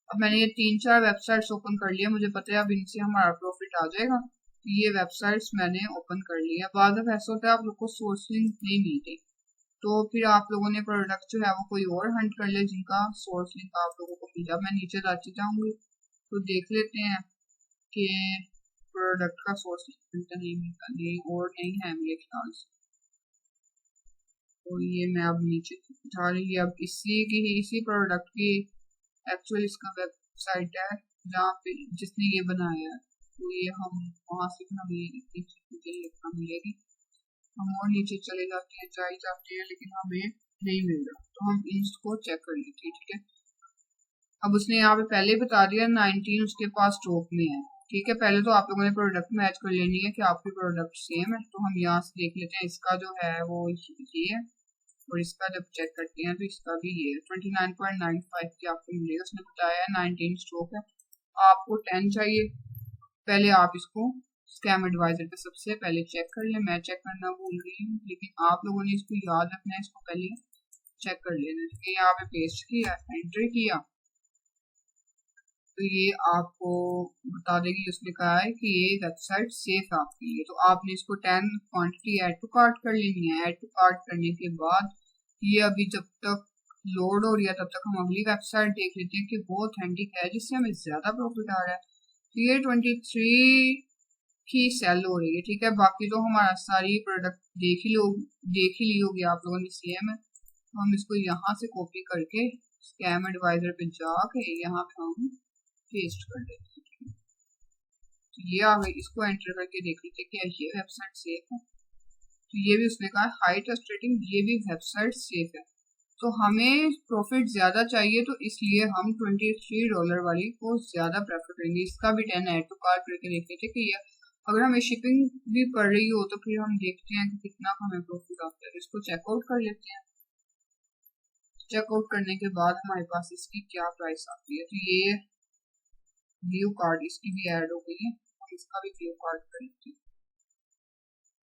अब मैंने ये 3-4 वेबसाइट्स ओपन कर लिया, मुझे पता है अब इनसे हमारा प्रॉफिट आ जाएगा। तो ये वेबसाइट्स मैंने ओपन कर लिया। बाद में ऐसा होता है आप लोग को सोर्स लिंक नहीं मिलती, तो फिर आप लोगों ने प्रोडक्ट जो है वो कोई और हंट कर ले जिनका सोर्स लिंक आप लोगों को मिला। मैं नीचे जाती जाऊंगी तो देख लेते हैं कि प्रोडक्ट का सोर्स लिंक मिलता नहीं मिलता, नहीं और नहीं है मेरे ख्याल से। तो ये मैं अब नीचे जा रही है, अब इसी प्रोडक्ट की एक्चुअल इसका वेबसाइट है जहाँ पे जिसने ये बनाया है। तो ये हम वहाँ से हमें इतनी चीजें मिलेगी। हम और नीचे चले जाते हैं, जाते हैं, लेकिन हमें नहीं मिल रहा। तो हम इसको चेक कर लेते हैं, ठीक है। अब उसने यहाँ पे पहले बता दिया 19 उसके पास स्टॉक में है, ठीक है। पहले तो आप लोगों ने प्रोडक्ट मैच कर लेनी है कि आपकी प्रोडक्ट सेम है। तो हम यहाँ से देख लेते हैं, इसका जो है वो ये है और इसका जब चेक करते हैं तो इसका भी ये 29.95 की आपको मिलेगा। उसने बताया 19 स्टॉक है, आपको 10 चाहिए। पहले आप इसको स्कैम एडवाइजर पे सबसे पहले चेक कर लें। मैं चेक करना भूल गई हूँ, लेकिन आप लोगों ने इसको याद रखना है, इसको पहले चेक कर लेना। यहाँ पे पेस्ट किया, एंटर किया, तो ये आपको बता देगी। उसने कहा है कि ये वेबसाइट सेफ है आपके लिए। तो आपने इसको 10 क्वांटिटी ऐड टू कार्ट कर लेनी है। ऐड टू कार्ट करने के बाद ये अभी जब तक लोड हो रही है तब तक हम अगली वेबसाइट देख लेते हैं कि वो ऑथेंटिक है जिससे हमें ज्यादा प्रॉफिट आ रहा है। तो ये 23 की सेल हो रही है, ठीक है। बाकी तो हमारा सारी प्रोडक्ट देख ही ली होगी आप लोगों ने सेम है। तो हम इसको यहाँ से कॉपी करके स्कैम एडवाइजर पे जाके यहाँ पे हम पेस्ट कर देते हैं। तो ये आ गई, इसको एंटर करके देख लीजिए कि ये वेबसाइट सेफ है। तो ये भी उसने कहा हाई ट्रस्ट रेटिंग, ये भी वेबसाइट सेफ है। तो हमें प्रॉफिट ज़्यादा चाहिए, तो इसलिए हम $23 वाली को ज़्यादा प्रेफर करेंगे। इसका भी 10 ऐड टू कार्ट करके देख लीजिए कि ये अगर हमें शिपिंग भी पड़ रही हो तो फिर हम देखते हैं कि कितना हमें प्रॉफिट आता है। इसको चेकआउट कर लेते हैं। चेकआउट करने के बाद हमारे पास इसकी क्या प्राइस आती है। तो ये व्यू कार्ड इसकी भी ऐड हो गई है, हम इसका भी व्यू कार्ड कर लेते हैं।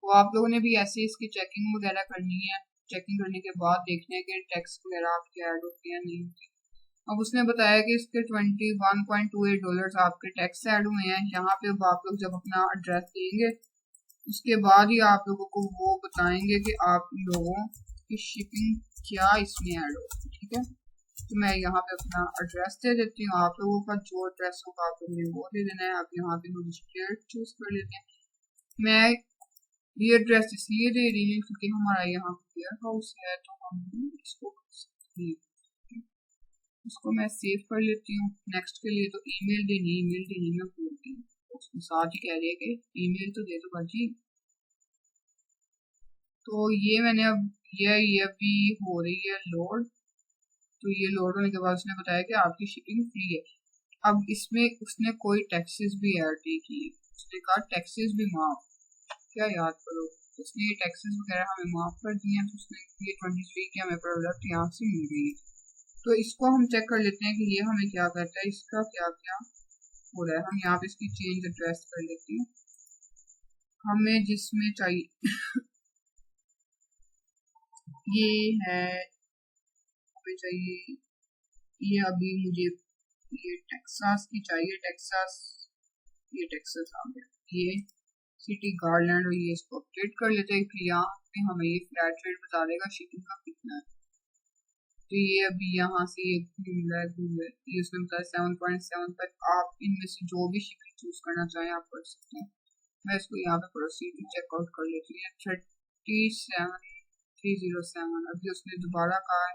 तो आप लोगों ने भी ऐसे इसकी चेकिंग वगैरह करनी है। चेकिंग करने के बाद देखना है कि टैक्स वगैरह आपके ऐड होते हैं नहीं होते। अब उसने बताया कि इसके $21.28 आपके टैक्स ऐड हुए हैं। यहाँ पे अब आप लोग जब अपना एड्रेस देंगे उसके बाद ही आप लोगों को वो बताएंगे कि आप लोगों की शिपिंग क्या इसमें ऐड हो। ठीक है, तो मैं यहाँ पे अपना एड्रेस दे देती हूँ। आप लोगों का जो एड्रेस होगा आप लोगों ने वो दे देना है। आप यहाँ पे मुझे स्टेट चूज कर लेते हैं। मैं ये एड्रेस इसलिए दे रही हूँ क्योंकि हमारा यहाँ वेयर हाउस है, तो हम इसको मैं सेव कर लेती हूँ। नेक्स्ट के लिए तो ईमेल देनी मैं भूल गई, उसके साथ ही कह रही है कि ईमेल तो दे दो भाजी। तो ये मैंने अब ये अभी हो रही है लोड। तो ये लोड होने के बाद उसने बताया कि आपकी शिपिंग फ्री है। अब इसमें उसने कोई टैक्सेस भी ऐड नहीं किए। उसने कहा टैक्सेस भी माफ, क्या याद करो, उसने ये टैक्सेस वगैरह हमें माफ कर दिए हैं। तो उसने ये 23 के हमें प्रोडक्ट यहाँ से मिल गई है। तो इसको हम चेक कर लेते हैं कि ये हमें क्या करता है, इसका क्या क्या हो रहा है। हम यहाँ पे इसकी चेंज एड्रेस कर लेते हैं, हमें जिसमें चाहिए ये है, हमें चाहिए ये, अभी मुझे ये टेक्सास की चाहिए, टेक्सास, ये टेक्सास आ गया। ये सिटी गार्डलैंड और ये इसको अपडेट कर लेते हैं कि यहाँ पे हमें ये फ्लैट रेट बता देगा शिपिंग का कितना है। तो ये अभी यहाँ से ये ये उसने बताया 7.7 तक। आप इनमें से जो भी शिपिंग चूज करना चाहें आप कर सकते हैं। मैं इसको यहाँ पे प्रोसीड चेकआउट कर लेती हूँ। 37307 अभी उसने दोबारा कहा है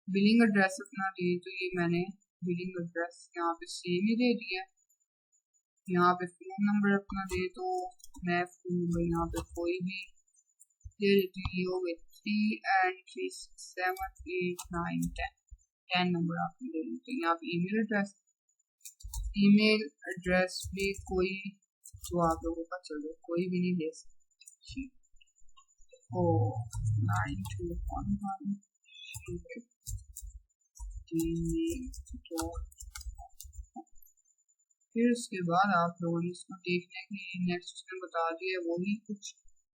बिलिंग एड्रेस अपना दे, तो ये मैंने बिलिंग एड्रेस यहाँ पे सेम ही दे दिया। यहाँ पे फोन नंबर अपना दे, तो मैं फोन नंबर यहाँ पे कोई भी दे देती हूँ। ये हो गए 3 and 3 7 8 9 10 नंबर आपने दे देते हैं। यहाँ पे ईमेल एड्रेस भी कोई जो आप लोगों का चलो कोई भी नहीं दे सकते। 9211 फिर उसके बाद आप लोगों ने इसको देखना है कि नेक्स्ट उसने बता दिया वही कुछ।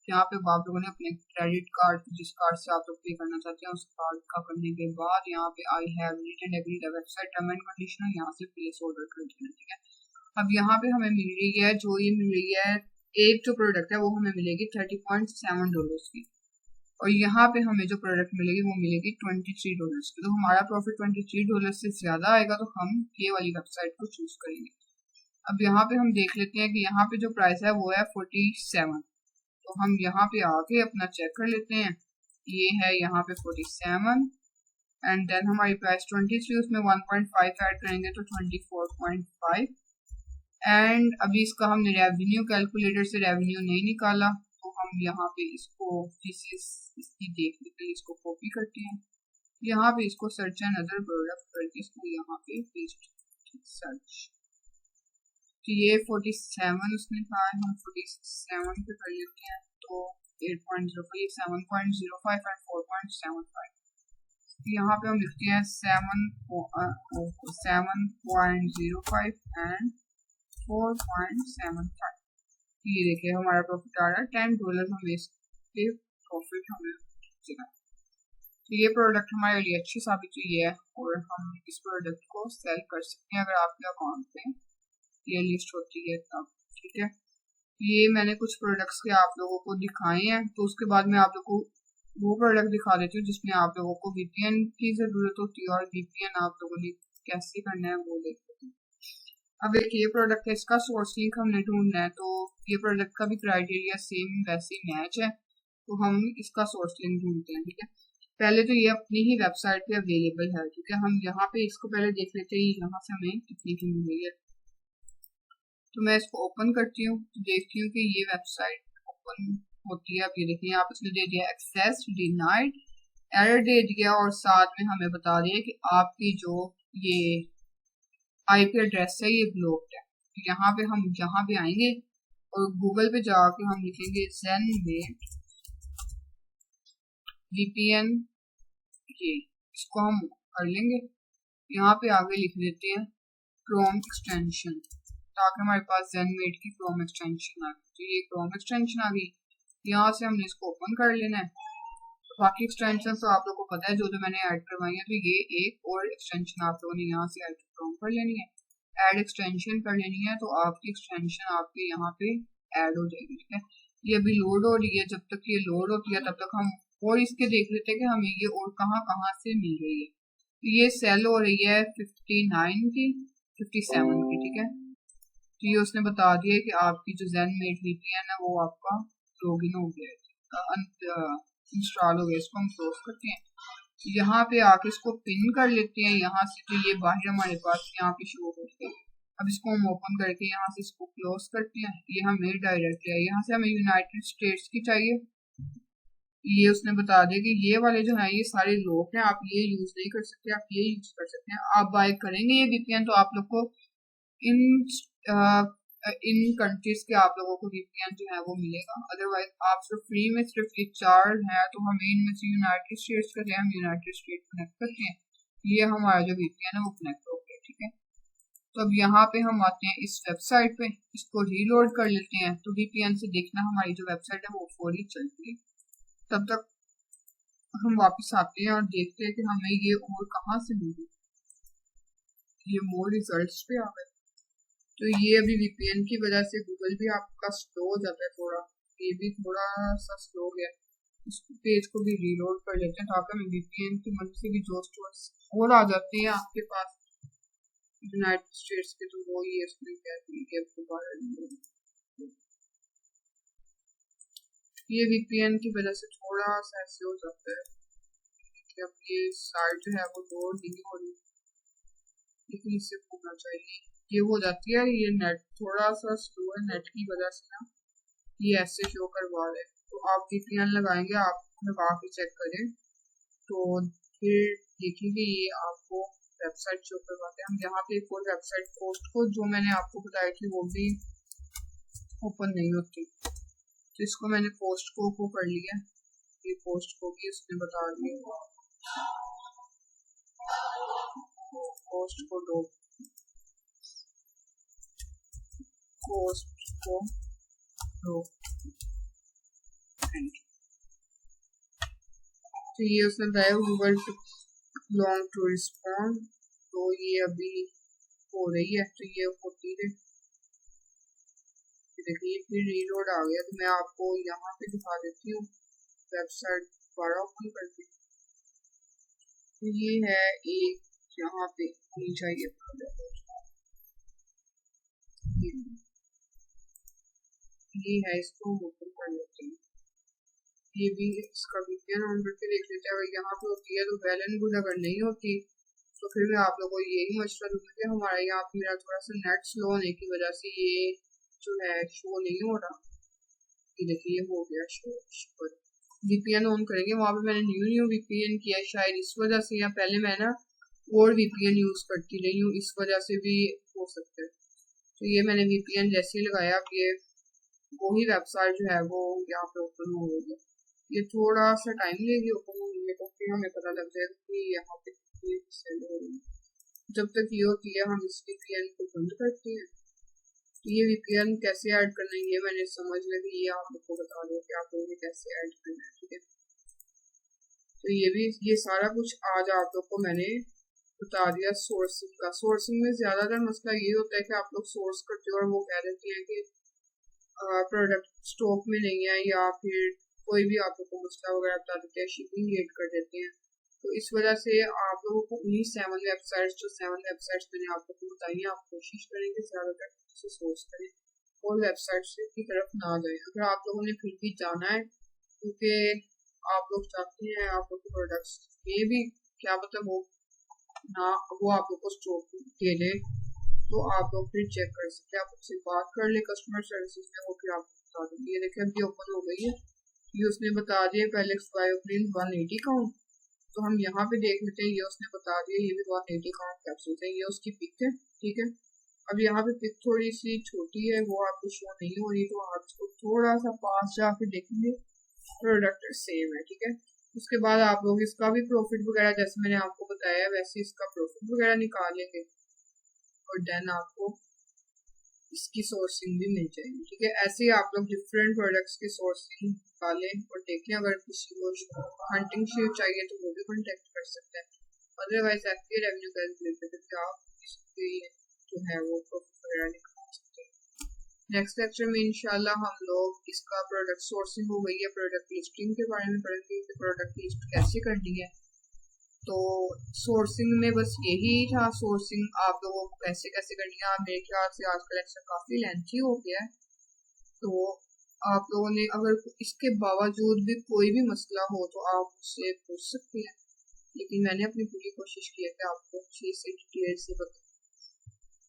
यहाँ पे आप लोगों ने अपने क्रेडिट कार्ड, जिस कार्ड से आप लोग पे करना चाहते हैं उस कार्ड का करने के बाद यहाँ पे I have read and agree the website term and condition, यहाँ से प्लेस ऑर्डर कर देना। ठीक है, अब यहाँ पे हमें मिल रही है जो ये मिल रही है एक जो प्रोडक्ट है वो हमें मिलेगी $30.7 की, और यहाँ पे हमें जो प्रोडक्ट मिलेगी वो मिलेगी $23 की। तो हमारा प्रॉफिट $23 से ज्यादा आएगा, तो हम ये वाली वेबसाइट को चूज करेंगे। अब यहाँ पे हम देख लेते हैं कि यहाँ पे जो प्राइस है वो है 47। तो हम यहाँ पे आके अपना चेक कर लेते हैं। ये है यहाँ पे 47 एंड देन हमारी प्राइस 23, उसमें 1.5 ऐड करेंगे तो 24.5। एंड अभी इसका हमने रेवेन्यू कैलकुलेटर से रेवेन्यू नहीं निकाला, तो हम यहाँ पे इसको इसकी देख लेते हैं। इसको कॉपी करते हैं, यहाँ पे इसको सर्च एंड अदर प्रोडक्ट करके इसको यहाँ पे पेस्ट सर्च। तो ये 47 उसने कहा है, हम 47 पे कर लेते हैं। तो 8.05, 7.05 एंड 4.75। यहाँ पे हम लिखते हैं 7.05 एंड 4.75। ये देखिए हमारा प्रॉफिट आ रहा है $10। हमें इसके प्रॉफिट हमें मिलेगा। तो ये प्रोडक्ट हमारे लिए अच्छी साबित हुई है और हम इस प्रोडक्ट को सेल कर सकते हैं अगर आपके अकाउंट पे ये लिस्ट होती है तब। ठीक है, ये मैंने कुछ प्रोडक्ट्स के आप लोगों को दिखाए हैं। तो उसके बाद मैं आप लोगों को वो प्रोडक्ट दिखा देती हूँ जिसमें आप लोगों को VPN की जरूरत होती है, और VPN आप लोगों ने कैसे करना है वो देख लेते हैं। अब एक ये प्रोडक्ट है, इसका सोर्स लिंक हमने ढूंढना है। तो ये प्रोडक्ट का भी क्राइटेरिया सेम वैसे मैच है, तो हम इसका सोर्स लिंक ढूंढते हैं। ठीक है, पहले तो ये अपनी ही वेबसाइट पे अवेलेबल है। ठीक है, हम यहाँ पे इसको पहले देख लेते हैं यहाँ से हमें कितनी की मिल रही है। तो मैं इसको ओपन करती हूँ, तो देखती हूँ कि ये वेबसाइट ओपन होती है। अब ये देखिए, आप इसने दे दिया एक्सेस डिनाइड, एरर दे दिया, और साथ में हमें बता दिया कि आपकी जो ये आईपी एड्रेस है ये ब्लॉक्ड है। तो यहाँ पे हम जहाँ पे आएंगे और गूगल पे जाके हम लिखेंगे ZenMate VPN, ये इसको हम कर लेंगे। यहाँ पे आगे लिख देते हैं क्रोम एक्सटेंशन, ताकि हमारे पास ZenMate की क्रोम एक्सटेंशन आ गई। तो ये क्रोम एक्सटेंशन आ गई, यहाँ से हमने इसको ओपन कर लेना है। तो बाकी एक्सटेंशन तो आप लोगों को पता है जो मैंने ऐड करवाई है। तो ये एक और एक्सटेंशन आप लोगों ने यहाँ से ऐड क्रोम कर लेनी है, ऐड एक्सटेंशन कर लेनी है, तो आपकी एक्सटेंशन आपके यहाँ पे ऐड हो जाएगी। ठीक है, ये अभी लोड हो रही है। जब तक ये लोड होती है तब तक हम और इसके देख लेते हैं कि हमें ये और कहाँ कहाँ से मिल रही है। तो ये सेल हो रही है 59 की, 57 की। ठीक है, तो ये उसने बता दिया कि आपकी जो ZenMate VPN है वो आपका लॉगिन हो गया है, इंस्टॉल हो गया। इसको हम क्लोज करते हैं, यहाँ पे आके इसको पिन कर लेते हैं यहाँ से। तो ये बाहर हमारे पास यहाँ पे शो होता है। अब इसको हम ओपन करके यहाँ से इसको क्लोज करते हैं। ये हमें डायरेक्ट है, यहाँ से हमें यूनाइटेड स्टेट्स की चाहिए। ये उसने बता दिया कि ये वाले जो है ये सारे लोग हैं, आप ये यूज नहीं कर सकते, आप ये यूज कर सकते हैं। आप बाय करेंगे ये VPN तो आप लोग को इन कंट्रीज के आप लोगों को VPN जो है वो मिलेगा। अदरवाइज आप सिर्फ फ्री में सिर्फ ये 4 है, तो हमें इनमें से यूनाइटेड स्टेट्स का हम यूनाइटेड स्टेट कनेक्ट करते हैं, ये हमारा जो VPN है वो कनेक्ट हो गया। ठीक है, तो अब यहाँ पे हम आते हैं इस वेबसाइट पे, इसको रीलोड कर लेते हैं। तो VPN से देखना हमारी जो वेबसाइट है वो फौरी चलती है। तब तक हम वापस आते हैं और देखते हैं कि हमें ये और कहाँ से मिली। ये मोर रिजल्ट्स पे आ गए। तो ये अभी VPN की वजह से गूगल भी आपका स्लो हो जाता है थोड़ा, ये भी थोड़ा सा स्लो गया। इस पेज को भी रीलोड कर लेते हैं ताकि हमें VPN की मदद से भी जो स्टोर्स और आ जाते हैं आपके पास यूनाइटेड स्टेट्स के, तो वो ये इसमें कहती है दोबारा। ये VPN की वजह से थोड़ा सा ऐसे हो जाता है कि अब ये साइट जो है वो लोड नहीं हो रही, लेकिन इससे होना चाहिए। ये हो जाती है, ये नेट थोड़ा सा स्लो है, नेट की वजह से ना ये ऐसे शो करवा रहे हैं। तो आप VPN लगाएंगे, आप लगा के चेक करें तो फिर देखेंगे ये आपको वेबसाइट शो करवाते हैं। हम यहाँ पे एक और वेबसाइट पोस्ट को जो मैंने आपको बताई थी वो भी ओपन नहीं होती, तो इसको मैंने पोस्ट को कर लिया। ये पोस्ट को भी उसने बता दिया, पोस्ट को लो, पोस्ट को लो। तो ये उसने बताया गूगल लॉन्ग टू रिस्पॉन्ड, तो ये अभी हो रही है। तो ये होती है, देखिए फिर रीलोड आ गया। तो मैं आपको यहाँ पे दिखा देती हूँ वेबसाइट दोबारा ओपन करके। तो ये है एक यहाँ पे चाहिए, ये है, इसको ओपन कर लेते हैं। ये भी इसका VPN ऑन करके देख लेते हैं। अगर यहाँ पे होती है तो वेल एंड गुड, अगर नहीं होती तो फिर मैं आप लोगों को यही मशवरा दूंगा कि हमारे यहाँ मेरा थोड़ा सा नेट स्लो होने की वजह से ये जो है शो नहीं हो रहा। ये देखिए हो गया शो। VPN ऑन करेंगे, वहाँ पे मैंने न्यू VPN किया, शायद इस वजह से, या पहले मैं ना और VPN यूज करती रही हूँ, इस वजह से भी हो सकता है। तो ये मैंने VPN जैसे ही लगाया, अब ये वही वेबसाइट जो है वो यहाँ पे ओपन हो गई है। ये थोड़ा सा टाइम लेगी ओपन होने में, तो फिर हमें पता लग जाएगा कि यहाँ पे सेल हो रही है। जब तक ये होती है हम इस VPN को बंद करते हैं। तो ये VPN कैसे ऐड करना है ये मैंने समझ लगी, ये आप लोग को बता दो कि आप लोगों ने कैसे ऐड करना है। ठीक है, तो ये सारा कुछ आज आप लोग को मैंने बता दिया सोर्सिंग का। सोर्सिंग में ज्यादातर मसला ये होता है कि आप लोग सोर्स करते हो और वो कह देते हैं कि प्रोडक्ट स्टॉक में नहीं है, या फिर कोई भी आप लोग को मसला वगैरह बता देते हैं, शिपिंग लेट कर देते हैं। तो इस वजह से आप लोगों को उन्हीं 7 वेबसाइट्स मैंने आप लोग को बताई हैं, आप कोशिश करेंगे ज़्यादातर से सोर्स करें और वेबसाइट्स की तरफ ना जाए। अगर आप लोगों ने फिर भी जाना है, क्योंकि आप लोग चाहते हैं आप लोग के प्रोडक्ट्स में भी क्या पता वो ना वो आप लोग को स्टॉक दे दे, तो आप लोग फिर चेक कर सकते हैं। आप उससे बात कर ले कस्टमर सर्विस में, वो फिर आपको बता देंगे। ये देखिए अभी ओपन हो गई है, ये उसने बता दिया पहले एक्सपायोप्रिन 180 काउंट, तो हम यहाँ पे देख लेते हैं। ये उसने बता दिया ये भी 180 काउंट कैप्सूल है, ये उसकी पिक है, ठीक है। अब यहाँ पे पिक थोड़ी सी छोटी है, वो आपको शो नहीं हो रही, तो आप इसको थोड़ा सा पास जाके देखेंगे, प्रोडक्ट सेम है, ठीक है। उसके बाद आप लोग इसका भी प्रॉफिट वगैरह जैसे मैंने आपको बताया वैसे इसका प्रॉफिट वगैरह निकालेंगे, और देन आपको इसकी सोर्सिंग भी मिल जाएगी, ठीक है। ऐसे ही आप लोग डिफरेंट प्रोडक्ट्स की सोर्सिंग निकालें और देखें। अगर किसी को हंटिंग शीट चाहिए तो वो भी कॉन्टेक्ट कर सकते हैं। अदरवाइज आपकी रेवेन्यू कैलकुलेट करके आप इसकी जो है वो प्रॉफिट वगैरह निकाल सकते हैं। नेक्स्ट लेक्चर में इंशाल्लाह हम लोग इसका प्रोडक्ट सोर्सिंग हो गई है, प्रोडक्ट लिस्टिंग के बारे में पढ़ेंगे कि प्रोडक्ट लिस्ट कैसे करनी है। तो सोर्सिंग में बस यही था, सोर्सिंग आप लोगों को कैसे कैसे करनी है। मेरे ख्याल से आज का लेक्चर काफ़ी लेंथी हो गया है, तो आप लोगों ने अगर इसके बावजूद भी कोई भी मसला हो तो आप उससे पूछ सकते हैं, लेकिन मैंने अपनी पूरी कोशिश की है कि आपको अच्छी से डिटेल से बताऊं।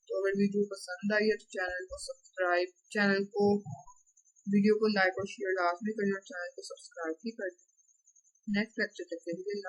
तो अगर वीडियो पसंद आई है तो चैनल को वीडियो को लाइक और शेयर लाजमी करना, चैनल को सब्सक्राइब भी कर दें। नेक्स्ट लेक्चर तक के लिए